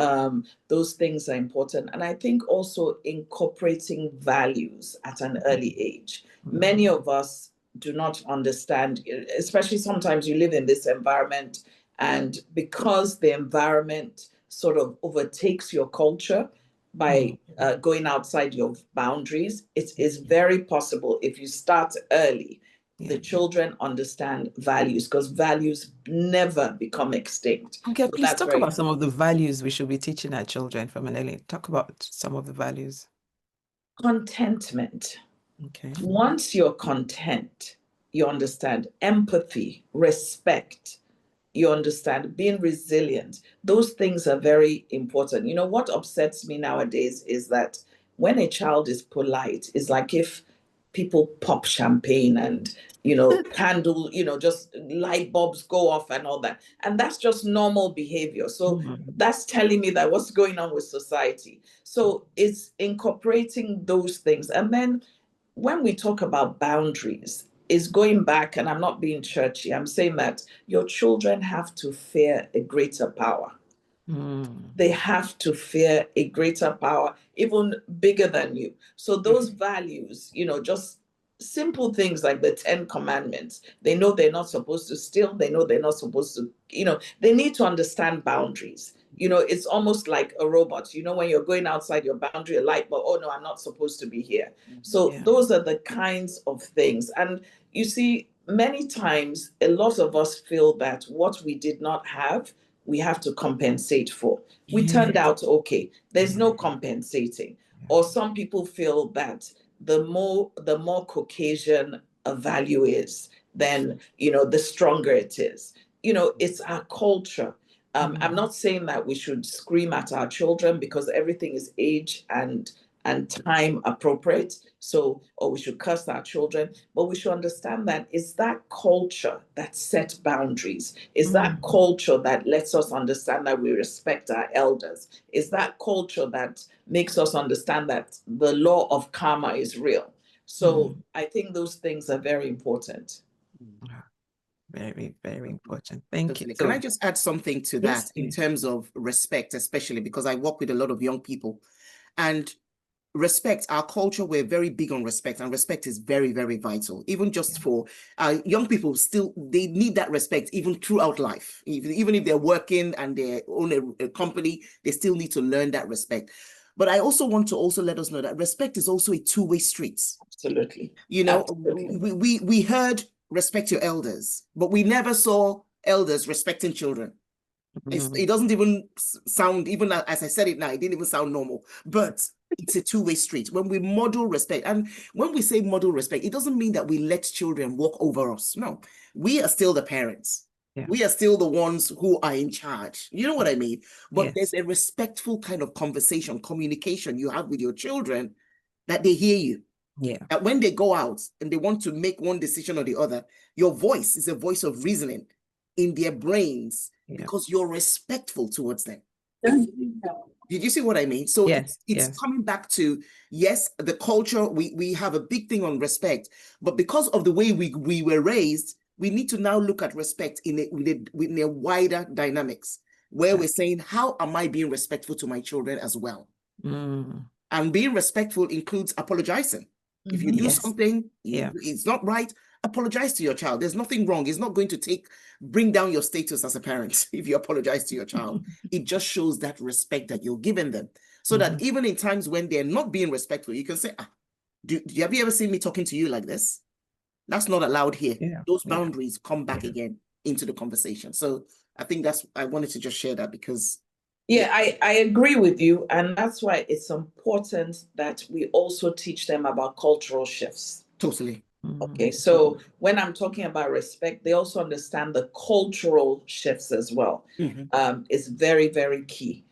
those things are important. And I think also incorporating values at an early age. Many of us do not understand, especially sometimes you live in this environment, and because the environment sort of overtakes your culture by going outside your boundaries, it is very possible if you start early, the children understand values, because values never become extinct. Okay, So please talk about some of the values we should be teaching our children from an early. Talk about some of the values. Contentment. Okay. Once you're content, you understand empathy, respect, you understand being resilient. Those things are very important. You know, what upsets me nowadays is that when a child is polite, it's like if people pop champagne and, you know, candle, you know, just light bulbs go off and all that. And that's just normal behavior. So that's telling me that what's going on with society. So it's incorporating those things. And then when we talk about boundaries, is going back, and I'm not being churchy, I'm saying that your children have to fear a greater power. They have to fear a greater power, even bigger than you. So those values, you know, just simple things like the 10 commandments, they know they're not supposed to steal, they know they're not supposed to, you know, they need to understand boundaries. You know, it's almost like a robot. You know, when you're going outside your boundary, a light bulb, oh no, I'm not supposed to be here. So those are the kinds of things. And you see, many times, a lot of us feel that what we did not have, we have to compensate for. We turned out okay. There's no compensating. Or some people feel that the more Caucasian a value is, then, you know, the stronger it is. You know, it's our culture. I'm not saying that we should scream at our children, because everything is age and time appropriate. So, or we should curse our children, but we should understand that it's that culture that sets boundaries. It's that culture that lets us understand that we respect our elders. It's that culture that makes us understand that the law of karma is real. So I think those things are very important. Very, very important. Thank you. Can I just add something to that in terms of respect, especially because I work with a lot of young people, and respect, our culture, we're very big on respect, and respect is very, very vital. Even just for young people, still, they need that respect even throughout life. Even if they're working and they own a company, they still need to learn that respect. But I also want to also let us know that respect is also a two-way street. Absolutely. You know, we heard respect your elders, but we never saw elders respecting children. It doesn't even sound, even as I said it now, it didn't even sound normal, but it's a two-way street. When we model respect, and when we say model respect, it doesn't mean that we let children walk over us. No, we are still the parents. We are still the ones who are in charge. You know what I mean? But there's a respectful kind of conversation, communication you have with your children, that they hear you. That when they go out and they want to make one decision or the other, your voice is a voice of reasoning in their brains, because you're respectful towards them. Did you see what I mean? So it's coming back to, yes, the culture, we have a big thing on respect, but because of the way we were raised, we need to now look at respect in a wider dynamics. where we're saying, how am I being respectful to my children as well? And being respectful includes apologizing. If you do something, it's not right, apologize to your child. There's nothing wrong. It's not going to bring down your status as a parent if you apologize to your child. It just shows that respect that you're giving them. So that even in times when they're not being respectful, you can say, have you ever seen me talking to you like this? That's not allowed here. Those boundaries come back again into the conversation. So I think I wanted to just share that because I agree with you. And that's why it's important that we also teach them about cultural shifts. Totally. Okay, so when I'm talking about respect, they also understand the cultural shifts as well. It's very, very key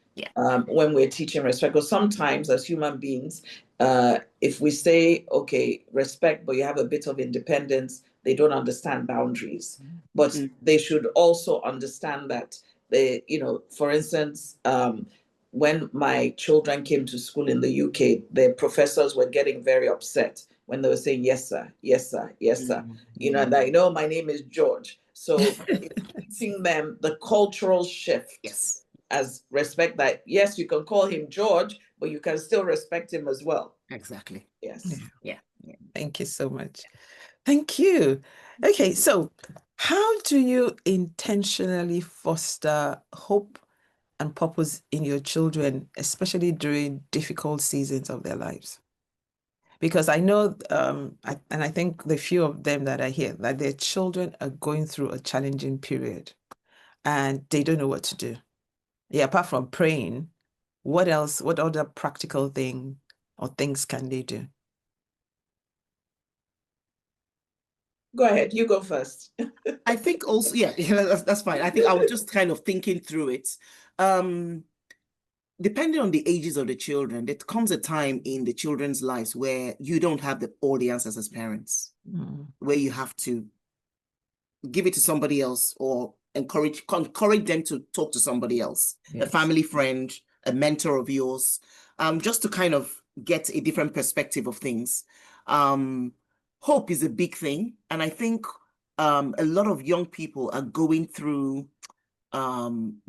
when we're teaching respect. Because sometimes as human beings, if we say, okay, respect, but you have a bit of independence, they don't understand boundaries. But they should also understand that for instance, when my children came to school in the UK, the professors were getting very upset when they were saying, yes, sir, yes, sir, yes, sir. And I know my name is George. So it's teaching them the cultural shift as respect that, yes, you can call him George, but you can still respect him as well. Exactly. Yes. Yeah. Thank you so much. Thank you. Okay, so how do you intentionally foster hope and purpose in your children, especially during difficult seasons of their lives? Because I know, I think the few of them that are here, that their children are going through a challenging period and they don't know what to do. Yeah, apart from praying, what else, what other practical thing or things can they do? Go ahead, you go first. I think also, that's fine. I think I was just kind of thinking through it. Depending on the ages of the children, there comes a time in the children's lives where you don't have all the answers as parents, where you have to give it to somebody else or encourage them to talk to somebody else, a family friend, a mentor of yours, just to kind of get a different perspective of things. Hope is a big thing. And I think a lot of young people are going through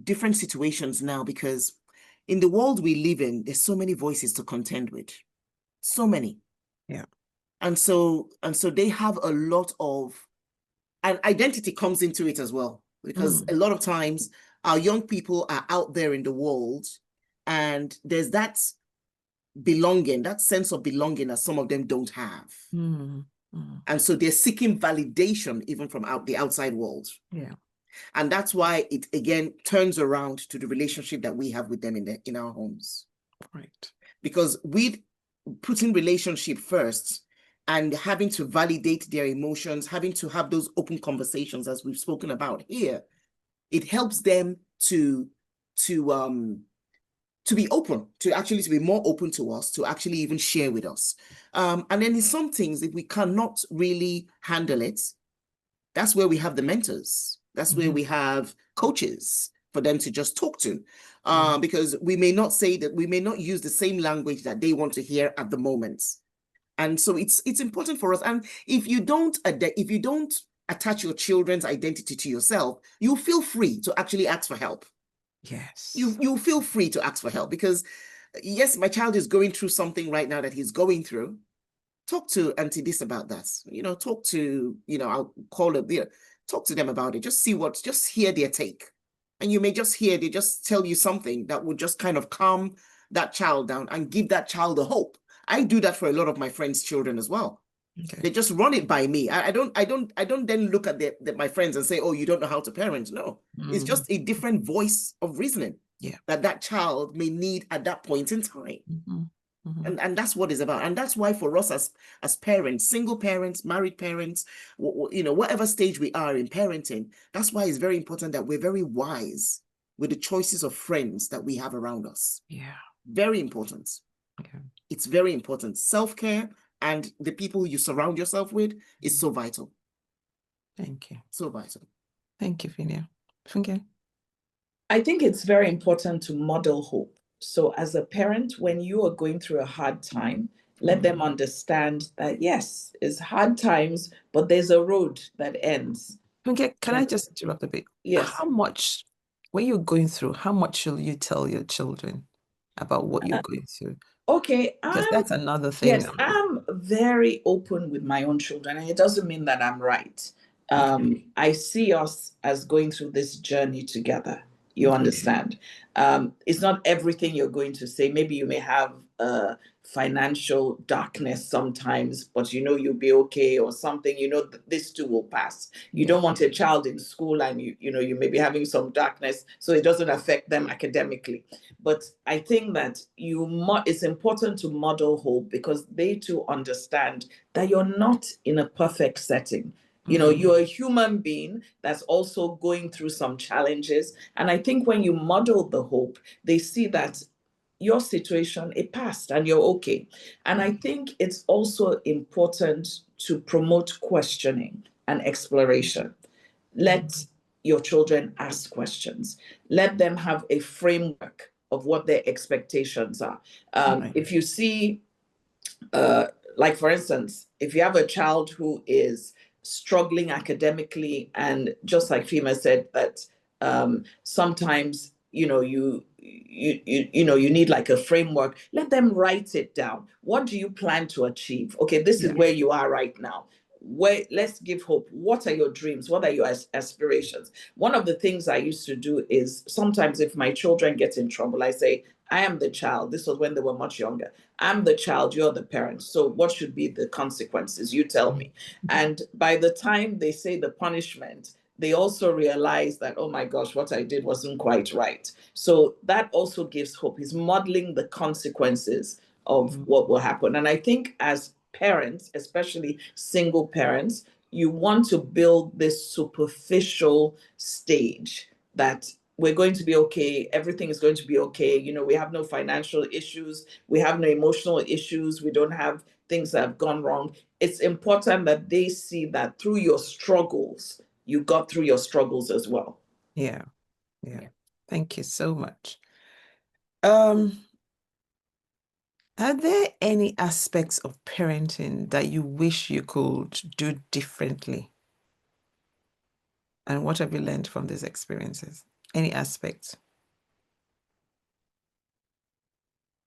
different situations now because in the world we live in, there's so many voices to contend with. So many. Yeah. And so they have a lot of, and identity comes into it as well, because a lot of times our young people are out there in the world and there's that belonging, that sense of belonging that some of them don't have. And so they're seeking validation even from the outside world. Yeah. And that's why it again turns around to the relationship that we have with them in our homes. Right. Because we putting relationship first and having to validate their emotions, having to have those open conversations as we've spoken about here, it helps them to be open, to be more open to us, to actually even share with us. And then in some things, if we cannot really handle it, that's where we have the mentors. That's where we have coaches for them to just talk to, because we may not use the same language that they want to hear at the moment. And so it's important for us. And if you don't attach your children's identity to yourself, you feel free to actually ask for help. Yes. You feel free to ask for help because yes, my child is going through something right now that he's going through. Talk to Auntie this about that. Talk to, I'll call it there. Talk to them about it. Just hear their take. And you may just hear, they just tell you something that will just kind of calm that child down and give that child a hope. I do that for a lot of my friends' children as well. Okay. They just run it by me. I don't then look at my friends and say, oh, you don't know how to parent. No, it's just a different voice of reasoning that child may need at that point in time. And that's what it's about. And that's why for us as parents, single parents, married parents, whatever stage we are in parenting, that's why it's very important that we're very wise with the choices of friends that we have around us. Yeah. Very important. Okay. It's very important. Self-care and the people you surround yourself with is so vital. Thank you. So vital. Thank you, Phinnah. Funke? I think it's very important to model hope. So as a parent, when you are going through a hard time, let them understand that, yes, it's hard times, but there's a road that ends. Funke, can I just interrupt a bit? Yes. How much when you're going through, how much should you tell your children about what you're going through? Okay, Because that's another thing. yes, I'm very open with my own children, and it doesn't mean that I'm right. I see us as going through this journey together. You understand? It's not everything you're going to say. Maybe you may have financial darkness sometimes, but you know you'll be okay, or something. You know this too will pass. You don't want a child in school and you know you may be having some darkness, so it doesn't affect them academically. But I think that it's important to model hope, because they too understand that you're not in a perfect setting. You know, you're a human being that's also going through some challenges. And I think when you model the hope, they see that your situation, it passed and you're okay. And I think it's also important to promote questioning and exploration. Let your children ask questions. Let them have a framework of what their expectations are. If you see, like for instance, if you have a child who is struggling academically, and just like Phinnah said, that sometimes you need like a framework, let them write it down. What do you plan to achieve? Okay, this is where you are right now. Let's give hope. What are your dreams? What are your aspirations? One of the things I used to do is, sometimes if my children get in trouble, I say, I am the child. This was when they were much younger. I'm the child, you're the parent. So what should be the consequences? You tell me. And by the time they say the punishment, they also realize that, oh my gosh, what I did wasn't quite right. So that also gives hope. Is modeling the consequences of what will happen. And I think as parents, especially single parents, you want to build this superficial stage that we're going to be okay, everything is going to be okay. You know, we have no financial issues, we have no emotional issues, we don't have things that have gone wrong. It's important that they see that through your struggles, you got through your struggles as well. Yeah. Thank you so much. Are there any aspects of parenting that you wish you could do differently? And what have you learned from these experiences? Any aspects?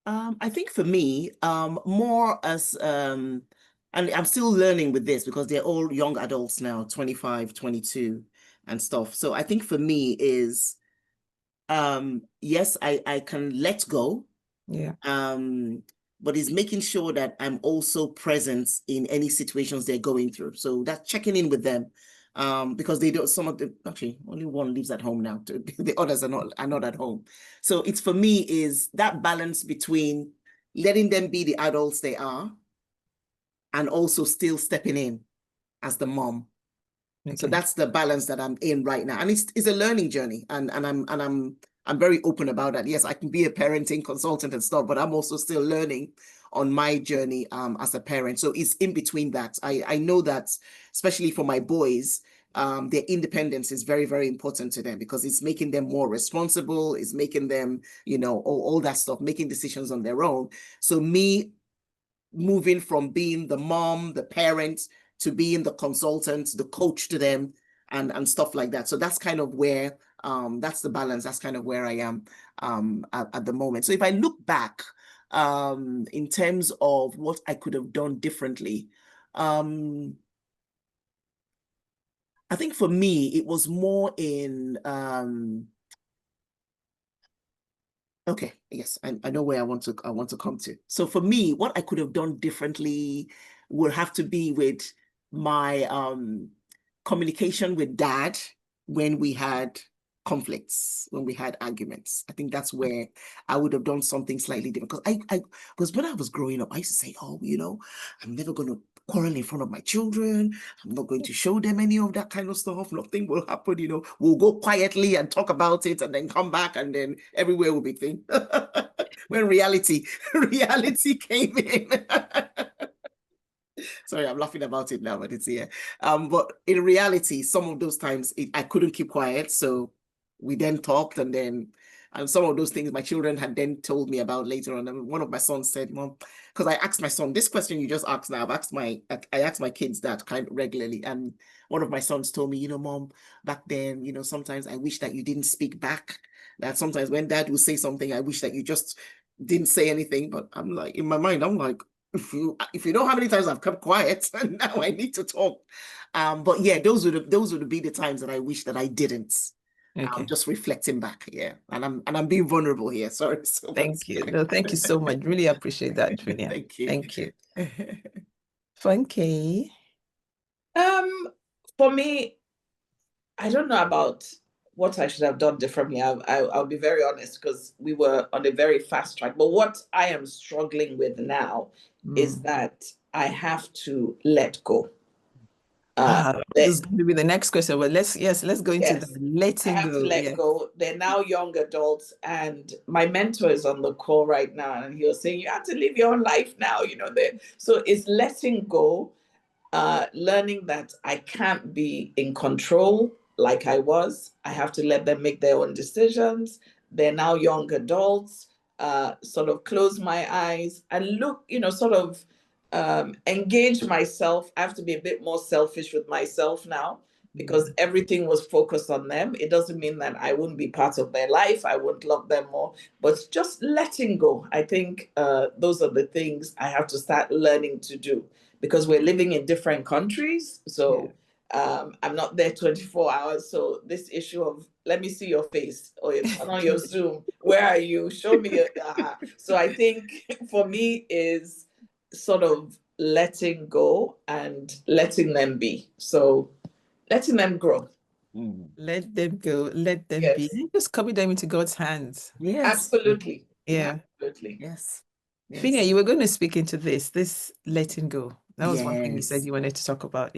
I think for me, more as, and I'm still learning with this because they're all young adults now, 25, 22 and stuff. So I think for me is, yes, I can let go. Yeah. But it's making sure that I'm also present in any situations they're going through. So that's checking in with them. Because they don't, some of them, actually only one lives at home now. The others are not at home. So it's, for me, is that balance between letting them be the adults they are and also still stepping in as the mom. Okay. So that's the balance that I'm in right now. And it's a learning journey. And I'm very open about that. Yes, I can be a parenting consultant and stuff, but I'm also still learning on my journey as a parent. So it's in between that. I know that, especially for my boys, their independence is very, very important to them, because it's making them more responsible. It's making them, you know, all that stuff, making decisions on their own. So me moving from being the mom, the parent, to being the consultant, the coach to them, and stuff like that. So that's kind of where, that's the balance. That's kind of where I am at the moment. So if I look back in terms of what I could have done differently, I think for me, it was more in, okay, yes, I know where I want to come to. So for me, what I could have done differently would have to be with my communication with Dad when we had conflicts, when we had arguments. I think that's where I would have done something slightly different. Because when I was growing up, I used to say, oh, you know, I'm never going to quarrel in front of my children. I'm not going to show them any of that kind of stuff. Nothing will happen, you know. We'll go quietly and talk about it and then come back and then everywhere will be clean. When reality came in. Sorry, I'm laughing about it now, but it's here. But in reality, some of those times I couldn't keep quiet. So we then talked, and then some of those things my children had then told me about later on. And one of my sons said, Mom, because I asked my son this question you just asked now, I asked my kids that kind of regularly. And one of my sons told me, Mom, back then, sometimes I wish that you didn't speak back. That sometimes when Dad would say something, I wish that you just didn't say anything. But I'm like, in my mind, I'm like, if you know how many times I've kept quiet, and now I need to talk. But yeah, those would be the times that I wish that I didn't. Okay. Just reflecting back, yeah, and I'm being vulnerable here. Sorry so much. Thank you. No, thank you so much. Really appreciate that, Phinnah. Thank you. Thank you. Funke. For me, I don't know about what I should have done differently. I'll be very honest, because we were on a very fast track. But what I am struggling with now is that I have to let go. This is going to be the next question, but let's go into the letting go. I have to let go. They're now young adults, and my mentor is on the call right now, and he was saying, you have to live your own life now, so it's letting go, learning that I can't be in control like I was. I have to let them make their own decisions. They're now young adults. Sort of close my eyes and look, sort of engage myself. I have to be a bit more selfish with myself now, because everything was focused on them. It doesn't mean that I wouldn't be part of their life, I wouldn't love them more, but just letting go. I think those are the things I have to start learning to do, because we're living in different countries. So I'm not there 24 hours. So this issue of, let me see your face, or turn on your Zoom, where are you? Show me. So I think for me is sort of letting go and letting them be. So letting them grow. Let them go, let them be. Just commit them into God's hands. Yes. Absolutely. Yeah. Absolutely. Yes. Phinnah, you were going to speak into this letting go. That was one thing you said you wanted to talk about.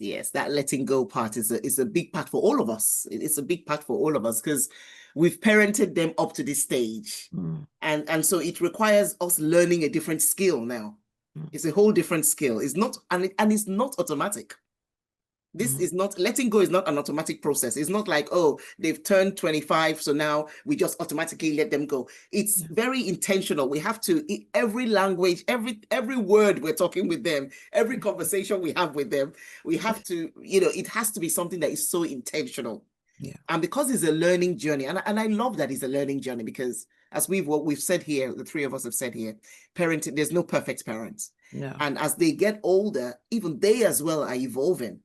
Yes, that letting go part is a big part for all of us. It's a big part for all of us, because we've parented them up to this stage. And so it requires us learning a different skill now. It's a whole different skill. It's not, and it's not automatic. This is not, letting go is not an automatic process. It's not like, oh, they've turned 25, so now we just automatically let them go. It's very intentional. We have to, every language, every word we're talking with them, every conversation we have with them, we have to, it has to be something that is so intentional. And because it's a learning journey, and I love that it's a learning journey, because as what we've said here, the three of us have said here, parenting, there's no perfect parents. And as they get older, even they as well are evolving.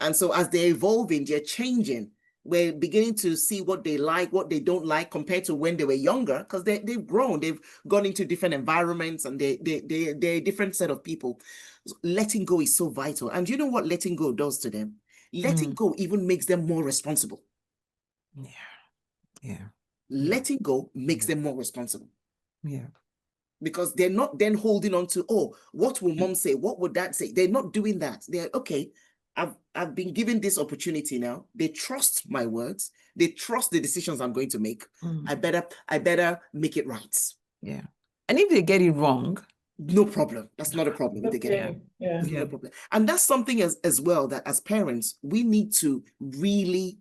And so as they're evolving, they're changing. We're beginning to see what they like, what they don't like, compared to when they were younger, because they've grown, they've gone into different environments, and they're a different set of people. So letting go is so vital. And you know what letting go does to them? Letting go even makes them more responsible. Letting go makes them more responsible. Because they're not then holding on to, oh, what will mom say? What would dad say? They're not doing that. They're, okay, I've been given this opportunity now. They trust my words. They trust the decisions I'm going to make. I better make it right. And if they get it wrong, no problem. That's not a problem if they get it wrong. No problem. And that's something as well that as parents, we need to really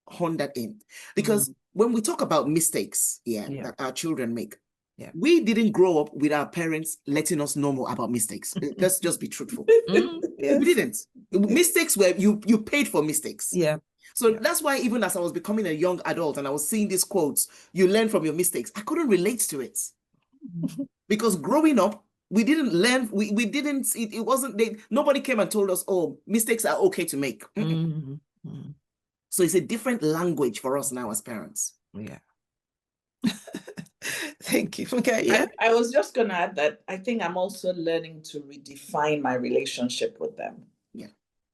hone that in. Because when we talk about mistakes that our children make, we didn't grow up with our parents letting us know more about mistakes. Let's just be truthful. We didn't. Mistakes were, you paid for mistakes. So that's why even as I was becoming a young adult and I was seeing these quotes, you learn from your mistakes, I couldn't relate to it. Because growing up, we didn't learn, we didn't, it wasn't, nobody came and told us, oh, mistakes are okay to make. So it's a different language for us now as parents. Thank you. Okay, I was just going to add that I think I'm also learning to redefine my relationship with them.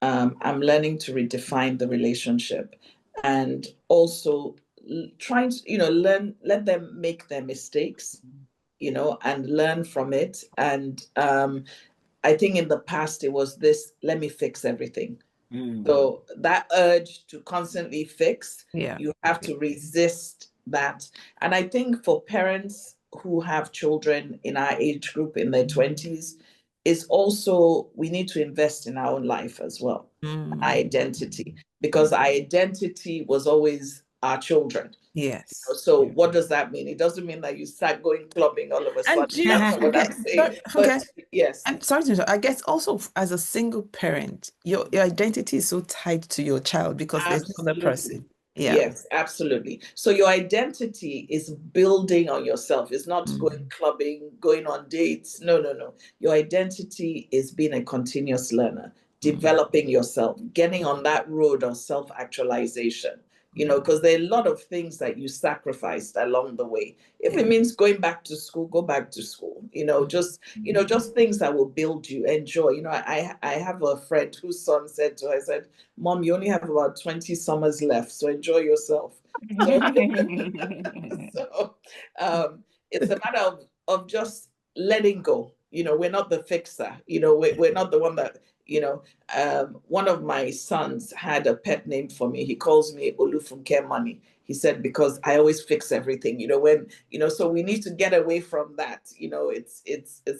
I'm learning to redefine the relationship, and also trying to, let them make their mistakes, and learn from it. And I think in the past it was this, let me fix everything. So that urge to constantly fix, you have to resist that. And I think for parents who have children in our age group in their 20s, is also, we need to invest in our own life as well, our identity, because our identity was always our children. Yes. So what does that mean? It doesn't mean that you start going clubbing all of a sudden. And you know, That's not what I'm saying. But yes. I'm sorry to interrupt. I guess also as a single parent, your identity is so tied to your child because there's no other person. Yeah. Yes, absolutely. So your identity is building on yourself. It's not going clubbing, going on dates. No, no, no. Your identity is being a continuous learner, developing yourself, getting on that road of self-actualization. You know, because there are a lot of things that you sacrificed along the way. If it means going back to school, go back to school. You know, just things that will build you. Enjoy. You know, I have a friend whose son said to her, I said, Mom, you only have about 20 summers left, so enjoy yourself. So, it's a matter of just letting go. You know, we're not the fixer. You know, we're not the one that, you know, one of my sons had a pet name for me. He calls me Funke Money. He said, because I always fix everything, you know, when, you know, so we need to get away from that. You know, it's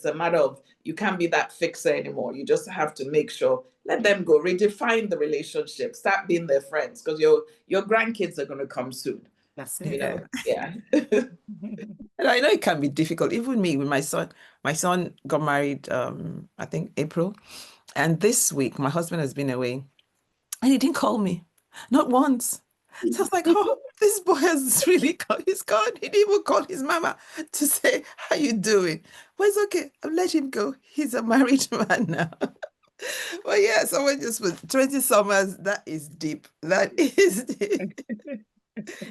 a matter of, you can't be that fixer anymore. You just have to make sure, let them go, redefine the relationship, start being their friends, because your grandkids are going to come soon. That's it. You know, yeah. And I know it can be difficult. Even me with my son got married, I think April. And this week, my husband has been away and he didn't call me, not once. So I was like, oh, this boy has really gone. He's gone. He didn't even call his mama to say, how you doing? Well, it's okay. I'll let him go. He's a married man now. But yeah, someone just put 20 summers. That is deep. That is deep.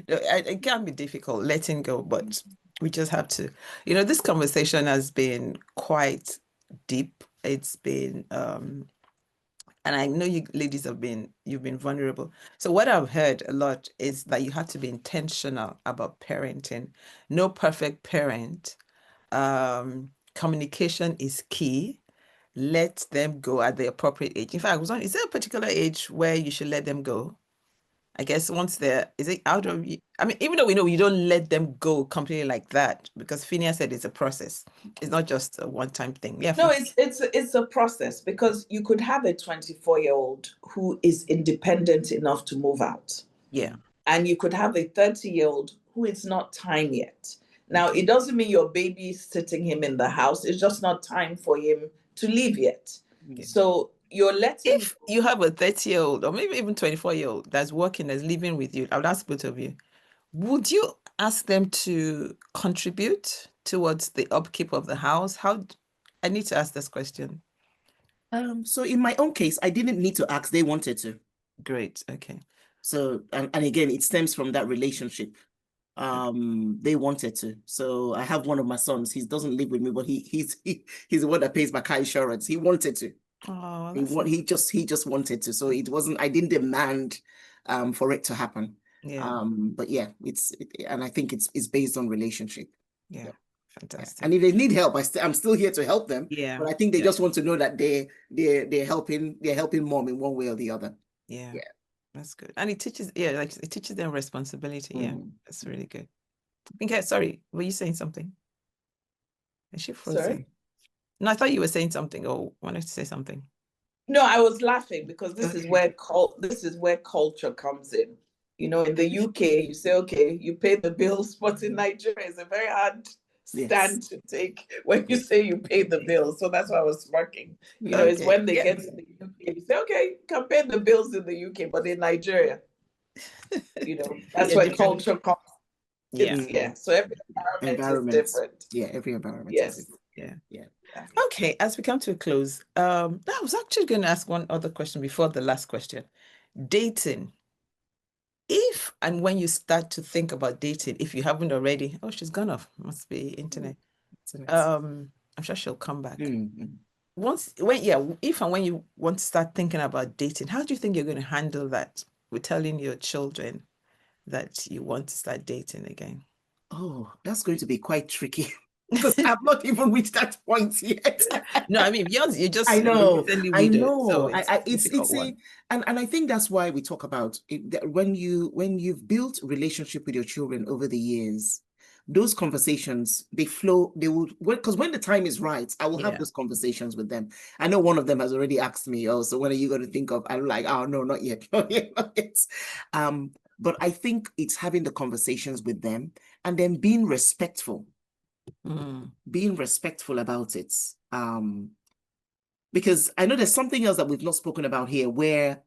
It can be difficult letting go, but we just have to. You know, this conversation has been quite deep. It's been and I know you ladies you've been vulnerable. So what I've heard a lot is that you have to be intentional about parenting. No perfect parent. Communication is key. Let them go at the appropriate age. In fact, is there a particular age where you should let them go? I guess once is it out of you? I mean, even though we know you don't let them go completely like that, because Phinnah said it's a process. It's not just a one-time thing. Yeah. No, it's a process, because you could have a 24-year-old who is independent enough to move out. Yeah. And you could have a 30-year-old who it's not time yet. Now, it doesn't mean your baby's sitting him in the house. It's just not time for him to leave yet. Yeah. So you're letting. If you have a 30-year-old or maybe even 24-year-old that's working, that's living with you, I would ask both of you, would you ask them to contribute towards the upkeep of the house? I need to ask this question. So in my own case, I didn't need to ask, they wanted to. Great. Okay. So, and again, it stems from that relationship. They wanted to. So I have one of my sons, he doesn't live with me, but he's the one that pays my car insurance. He wanted to. Oh, he just wanted to. So it wasn't, I didn't demand for it to happen. Yeah. But yeah, and I think it's based on relationship. Yeah. Fantastic. Yeah. And if they need help, I'm still here to help them. Yeah. But I think they just want to know that they're helping mom in one way or the other. Yeah. Yeah. That's good. And it teaches them responsibility. Yeah. That's really good. Okay, sorry, were you saying something? Is she frozen? Sorry? No, I thought you were saying something or wanted to say something. No, I was laughing because this is where culture comes in. You know, in the UK, you say, okay, you pay the bills, but in Nigeria, it's a very hard stand to take when you say you pay the bills. So that's why I was smirking. You know, it's when they get to the UK, you say, okay, you can pay the bills in the UK, but in Nigeria, you know, that's where culture comes. Yeah. So every environment is different. Yeah, every environment is different. Yeah. Okay, as we come to a close, I was actually going to ask one other question before the last question. Dating. If and when you start to think about dating, if you haven't already, oh, she's gone off. Must be internet. I'm sure she'll come back. If and when you want to start thinking about dating, how do you think you're going to handle that with telling your children that you want to start dating again? Oh, that's going to be quite tricky. Because I've not even reached that point yet. No, I mean, you just. I know. So and I think that's why we talk about it, that when you've built relationship with your children over the years, those conversations, they flow. They will, because when the time is right, I will have those conversations with them. I know one of them has already asked me, "Oh, so when are you going to think of?" I'm like, "Oh no, not yet, not yet." But I think it's having the conversations with them and then being respectful. Being respectful about it. Because I know there's something else that we've not spoken about here, where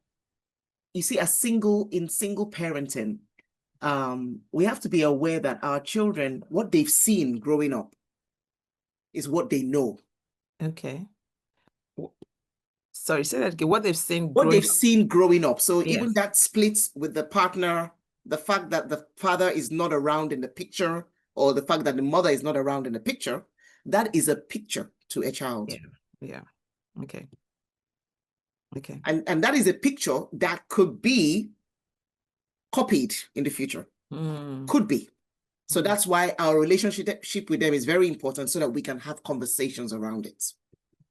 you see in single parenting, we have to be aware that our children, what they've seen growing up is what they know. Okay. Sorry, say that again. What they've seen growing up. So yes. Even that split with the partner, the fact that the father is not around in the picture, or the fact that the mother is not around in the picture, that is a picture to a child. Yeah. Okay. And that is a picture that could be copied in the future. Could be. So that's why our relationship with them is very important, so that we can have conversations around it.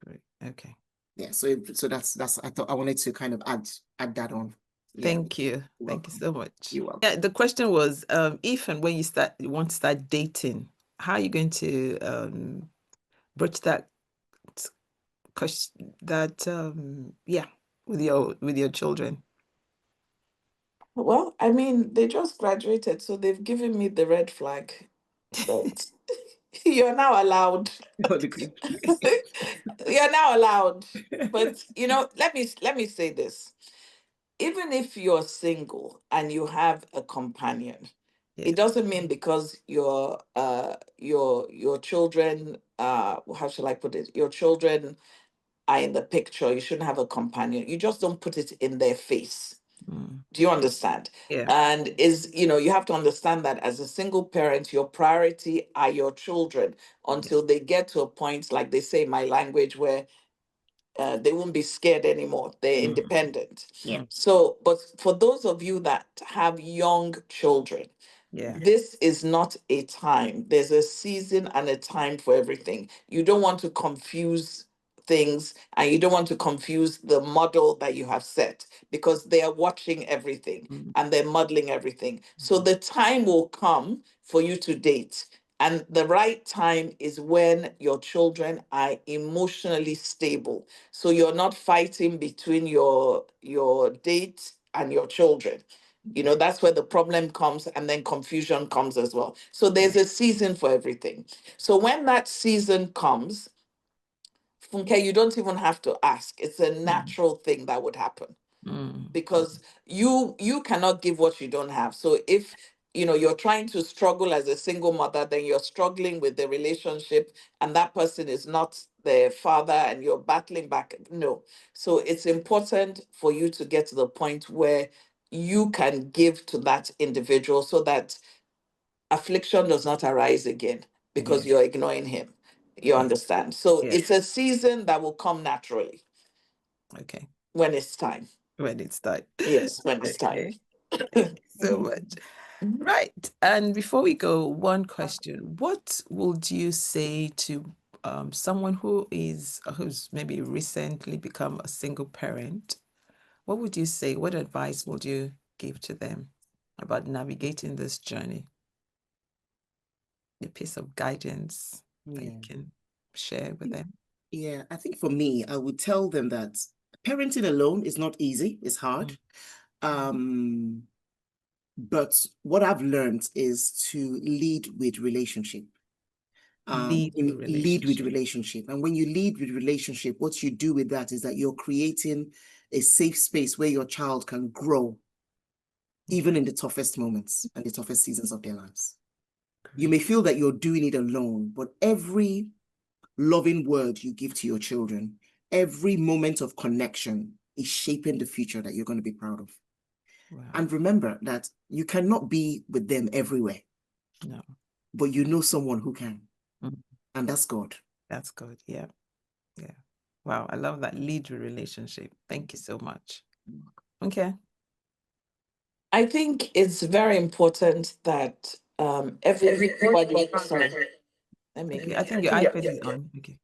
Great. Okay. Yeah. So that's I thought I wanted to kind of add that on. Yeah. Thank you. Thank you so much. You're welcome. Yeah, the question was, if and when you want to start dating, how are you going to bridge that with your children? Well, I mean, they just graduated, so they've given me the red flag. But you're now allowed. You're now allowed. But let me say this. Even if you're single and you have a companion, it doesn't mean because your children, how shall I put it? Your children are in the picture, you shouldn't have a companion. You just don't put it in their face. Do you understand? Yeah. And you have to understand that as a single parent, your priority are your children until they get to a point, like they say in my language, where they won't be scared anymore. They're independent. Yeah. So, but for those of you that have young children, this is not a time. There's a season and a time for everything. You don't want to confuse things, and you don't want to confuse the model that you have set, because they are watching everything and they're modeling everything. So the time will come for you to date. And the right time is when your children are emotionally stable. So you're not fighting between your date and your children. That's where the problem comes, and then confusion comes as well. So there's a season for everything. So when that season comes, Funke, you don't even have to ask. It's a natural thing that would happen, because you cannot give what you don't have. So if you're trying to struggle as a single mother, then you're struggling with the relationship, and that person is not the father, and you're battling back. No. So it's important for you to get to the point where you can give to that individual, so that affliction does not arise again because you're ignoring him. You understand? So it's a season that will come naturally. Okay. When it's time. When it's time. Yes, when it's time. Thank you so much. Right. And before we go, one question. What would you say to someone who's maybe recently become a single parent? What would you say? What advice would you give to them about navigating this journey? A piece of guidance that you can share with them? Yeah, I think for me, I would tell them that parenting alone is not easy. It's hard. But what I've learned is to lead with relationship. Lead with relationship. And when you lead with relationship, what you do with that is that you're creating a safe space where your child can grow, even in the toughest moments and the toughest seasons of their lives. You may feel that you're doing it alone, but every loving word you give to your children, every moment of connection is shaping the future that you're going to be proud of. Wow. And remember that you cannot be with them everywhere. No. But you know someone who can. And that's God. That's good. Yeah. Yeah. Wow. I love that. Lead with relationship. Thank you so much. Okay. I think it's very important that everybody. Sorry. I think your iPad is on. Okay.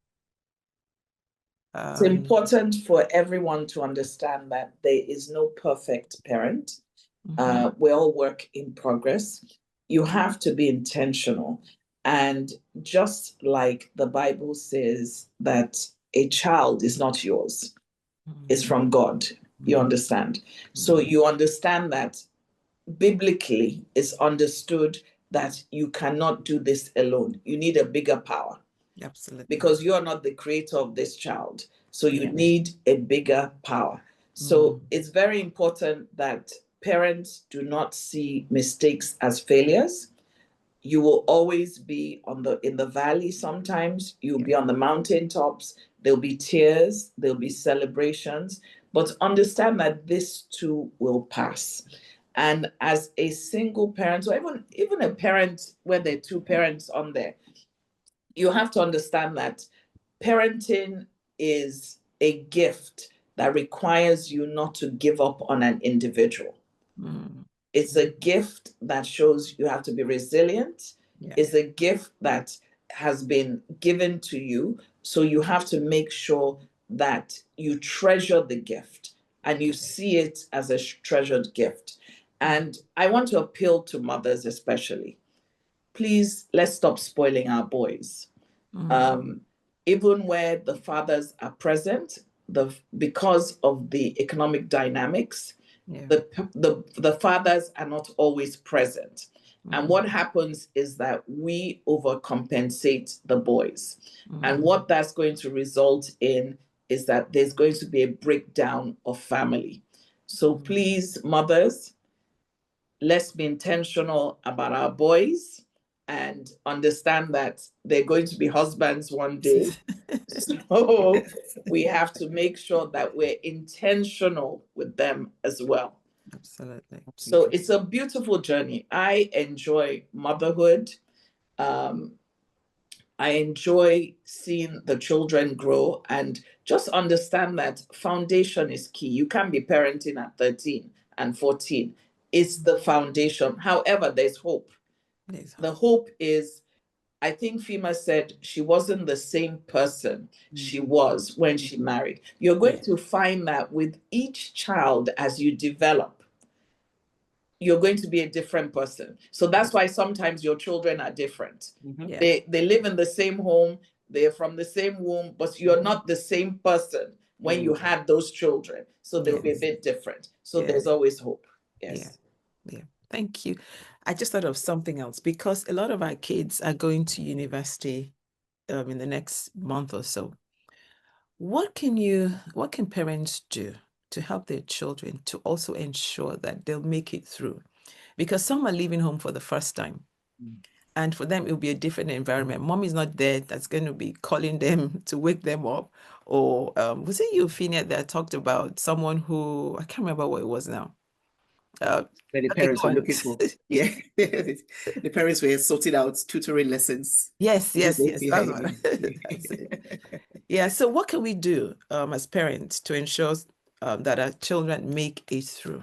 It's important for everyone to understand that there is no perfect parent. We all work in progress. You have to be intentional. And just like the Bible says that a child is not yours, it's from God. You understand? So you understand that biblically it's understood that you cannot do this alone. You need a bigger power. Absolutely. Because you are not the creator of this child. So you need a bigger power. So it's very important that parents do not see mistakes as failures. You will always be in the valley sometimes. You'll be on the mountaintops. There'll be tears. There'll be celebrations. But understand that this too will pass. And as a single parent, or even a parent where there are two parents on there, you have to understand that parenting is a gift that requires you not to give up on an individual. It's a gift that shows you have to be resilient. It's a gift that has been given to you. So you have to make sure that you treasure the gift and you see it as a treasured gift. And I want to appeal to mothers especially. Please, let's stop spoiling our boys. Even where the fathers are present, because of the economic dynamics, the fathers are not always present. And what happens is that we overcompensate the boys. And what that's going to result in is that there's going to be a breakdown of family. So please, mothers, let's be intentional about our boys and understand that they're going to be husbands one day. So we have to make sure that we're intentional with them as well. Absolutely. So it's a beautiful journey. I enjoy motherhood. I enjoy seeing the children grow, and just understand that foundation is key. You can't be parenting at 13 and 14. It's the foundation. However, there's hope. The hope is, I think Phinnah said she wasn't the same person she was when she married. You're going to find that with each child as you develop, you're going to be a different person. So that's why sometimes your children are different. They live in the same home, they're from the same womb, but you're not the same person when you had those children. So they'll be a bit different. So there's always hope. Yes. Yeah. Thank you. I just thought of something else, because a lot of our kids are going to university in the next month or so. What can parents do to help their children to also ensure that they'll make it through? Because some are leaving home for the first time. And for them, it will be a different environment. Mom is not there that's going to be calling them to wake them up. Or was it you, Phinnah, that talked about someone who, I can't remember what it was now. The parents were looking for, the parents were sorting out tutoring lessons. Yes, that's one. That's it. Yeah, so what can we do as parents to ensure that our children make it through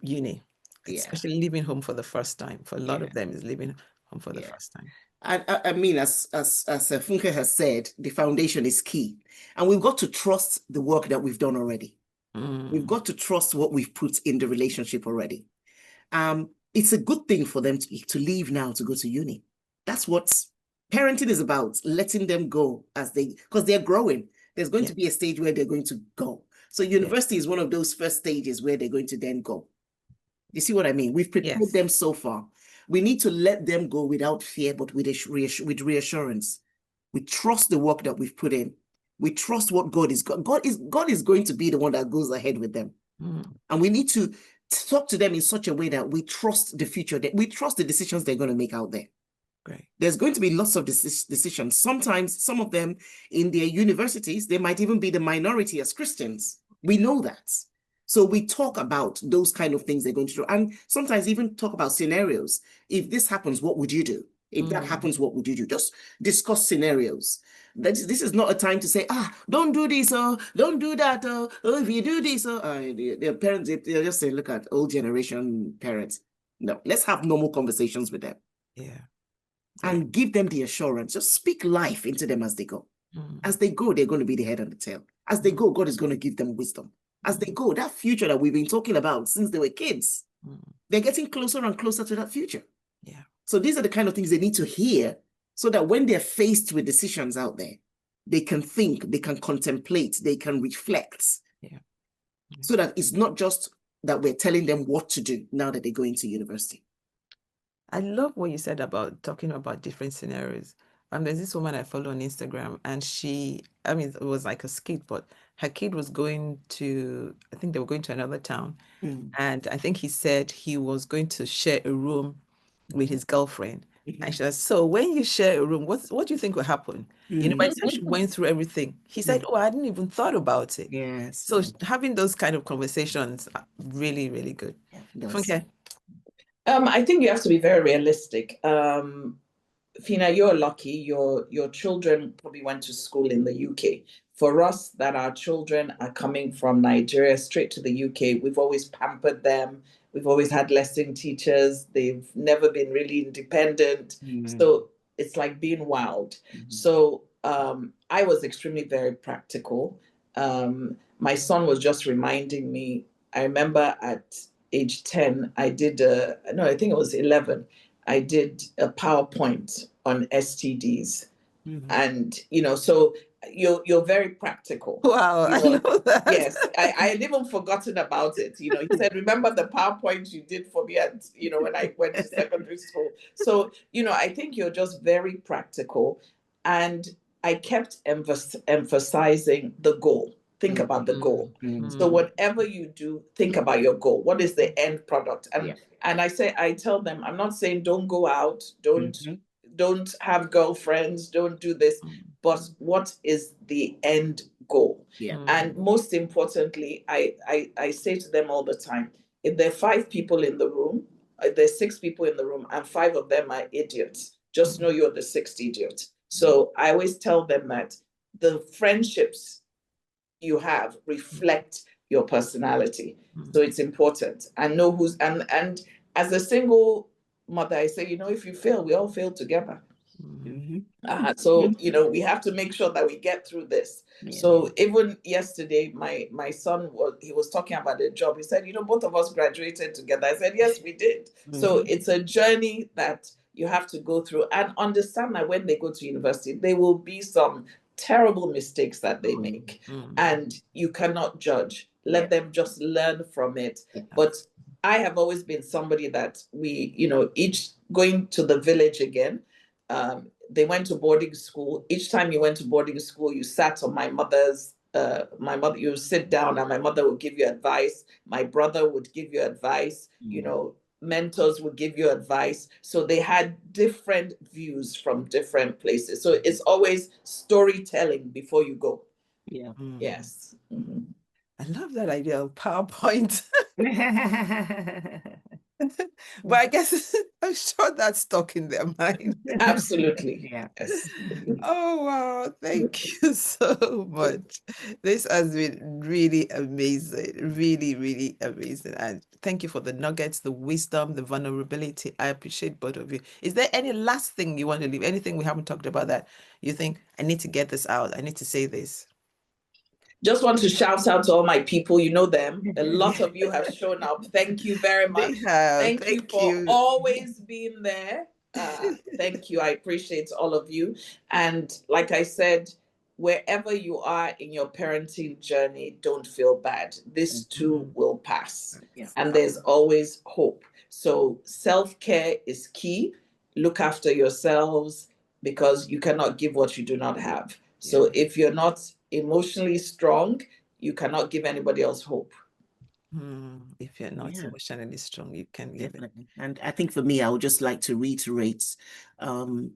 uni, especially leaving home for the first time? For a lot of them is leaving home for the first time. I mean, as Funke has said, the foundation is key. And we've got to trust the work that we've done already. We've got to trust what we've put in the relationship already. It's a good thing for them to leave now to go to uni. That's what parenting is about, letting them go because they're growing. There's going to be a stage where they're going to go. So university is one of those first stages where they're going to then go. You see what I mean? We've prepared them so far. We need to let them go without fear, but with reassurance. We trust the work that we've put in. We trust what God is. God is going to be the one that goes ahead with them. And we need to talk to them in such a way that we trust the future, that we trust the decisions they're going to make out there. Great. There's going to be lots of decisions. Sometimes some of them in their universities, they might even be the minority as Christians. We know that. So we talk about those kind of things they're going to do. And sometimes even talk about scenarios. If this happens, what would you do? If that happens, what would you do? Just discuss scenarios. This is not a time to say, don't do this, or don't do that, or if you do this, their parents, they'll just say, look at old generation parents. No, let's have normal conversations with them. And give them the assurance. Just speak life into them as they go. As they go, they're going to be the head and the tail. As they go, God is going to give them wisdom. As they go, that future that we've been talking about since they were kids, they're getting closer and closer to that future. So these are the kind of things they need to hear, so that when they're faced with decisions out there, they can think, they can contemplate, they can reflect. So that it's not just that we're telling them what to do now that they go into university. I love what you said about talking about different scenarios. There's this woman I follow on Instagram, and I mean, it was like a skit, but her kid was going to, I think they were going to another town. And I think he said he was going to share a room with his girlfriend. And she was, so when you share a room, what do you think will happen? You know, by the time she went through everything, he said, oh, I didn't even thought about it. Yes. So having those kind of conversations are really, really good. Funke? I think you have to be very realistic. Phinnah, you're lucky. Your children probably went to school in the UK. For us, that our children are coming from Nigeria straight to the UK, we've always pampered them. We've always had lesson teachers. They've never been really independent. So it's like being wild. So I was extremely very practical. My son was just reminding me, I remember at age 10, I did, I think it was 11, I did a PowerPoint on STDs. And, you know, so you're very practical. Wow, I know that. Yes, I had even forgotten about it. You know, he said, remember the PowerPoint you did for me at, you know, when I went to secondary school. So, you know, I think you're just very practical. And I kept emphasizing the goal. Think about the goal. So whatever you do, think about your goal. What is the end product? And I tell them, I'm not saying don't go out, don't have girlfriends, don't do this, but what is the end goal? And most importantly, I say to them all the time, if there are 5 people in the room, there's 6 people in the room, and 5 of them are idiots, just know you're the 6th idiot. So I always tell them that the friendships you have reflect your personality. So it's important. And know who's, and as a single mother, I say, you know, if you fail, we all fail together. So, you know, we have to make sure that we get through this. So even yesterday, my son was talking about a job. He said, you know, both of us graduated together. I said, yes, we did. So it's a journey that you have to go through, and understand that when they go to university, there will be some terrible mistakes that they make, and you cannot judge. Let them just learn from it. But I have always been somebody that we, you know, each going to the village again, they went to boarding school. Each time you went to boarding school, you sat on my mother's, you would sit down and my mother would give you advice. My brother would give you advice, you know, mentors would give you advice. So they had different views from different places. So it's always storytelling before you go. Yes. I love that idea of PowerPoint. But I guess I'm sure that's stuck in their mind. Absolutely. Yes. Oh, wow. Thank you so much. This has been really amazing. Really, really amazing. And thank you for the nuggets, the wisdom, the vulnerability. I appreciate both of you. Is there any last thing you want to leave? Anything we haven't talked about that you think, I need to get this out? I need to say this? Just want to shout out to all my people. You know them. A lot of you have shown up. Thank you very much. Thank you for always being there. Thank you. I appreciate all of you. And like I said, wherever you are in your parenting journey, don't feel bad. This too will pass. And there's always hope. So self-care is key. Look after yourselves, because you cannot give what you do not have. So if you're not emotionally strong, you cannot give anybody else hope. If you're not emotionally strong, you can give it. And I think for me, I would just like to reiterate,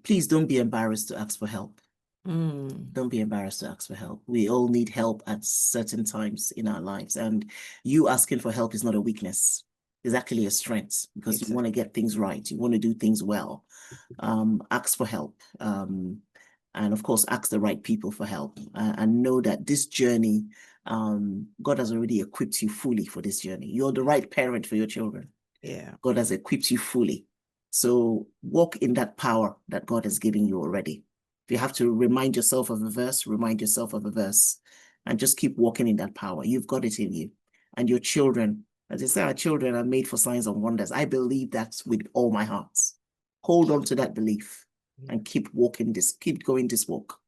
please don't be embarrassed to ask for help. Don't be embarrassed to ask for help. We all need help at certain times in our lives. And you asking for help is not a weakness. It's actually a strength, because you want to get things right. You want to do things well. Ask for help. And of course, ask the right people for help, and know that this journey, God has already equipped you fully for this journey. You're the right parent for your children. God has equipped you fully. So walk in that power that God has given you already. If you have to remind yourself of a verse, remind yourself of a verse, and just keep walking in that power. You've got it in you. And your children, as I say, our children are made for signs and wonders. I believe that with all my heart. Hold on to that belief. And keep walking this, keep going this walk.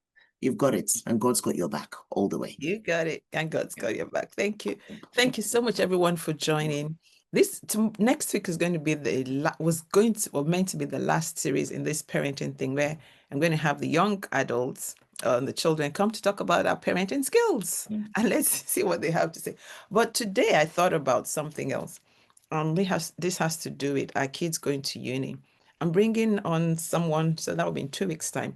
you've got it, and God's got your back all the way. You got it, and God's got your back. Thank you. Thank you so much, everyone, for joining. Next week is going to be meant to be the last series in this parenting thing, where I'm going to have the young adults and the children come to talk about our parenting skills, and let's see what they have to say. But today I thought about something else. This has to do with our kids going to uni. I'm bringing on someone, so that will be in 2 weeks' time,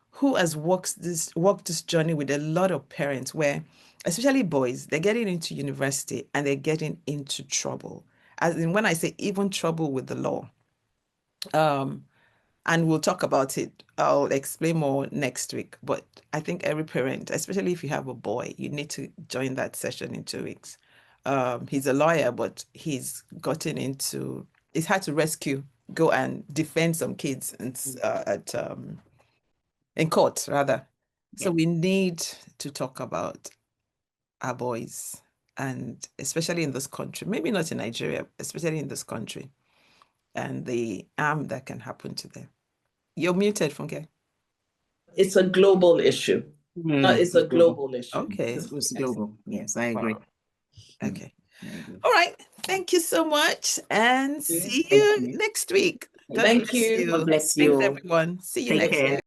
who has walked this journey with a lot of parents, where, especially boys, they're getting into university and they're getting into trouble. As in, when I say even trouble with the law. And we'll talk about it. I'll explain more next week. But I think every parent, especially if you have a boy, you need to join that session in 2 weeks. He's a lawyer, but he's had to go and defend some kids in court, rather. So we need to talk about our boys, and especially in this country, maybe not in Nigeria, especially in this country, and the harm that can happen to them. You're muted, Funke. It's a global issue. It's a global issue. Okay. It's global. Yes, I agree. Wow. Okay. All right. Thank you so much, and see you next week. Thank you. God bless you. Thanks, everyone. See you next week.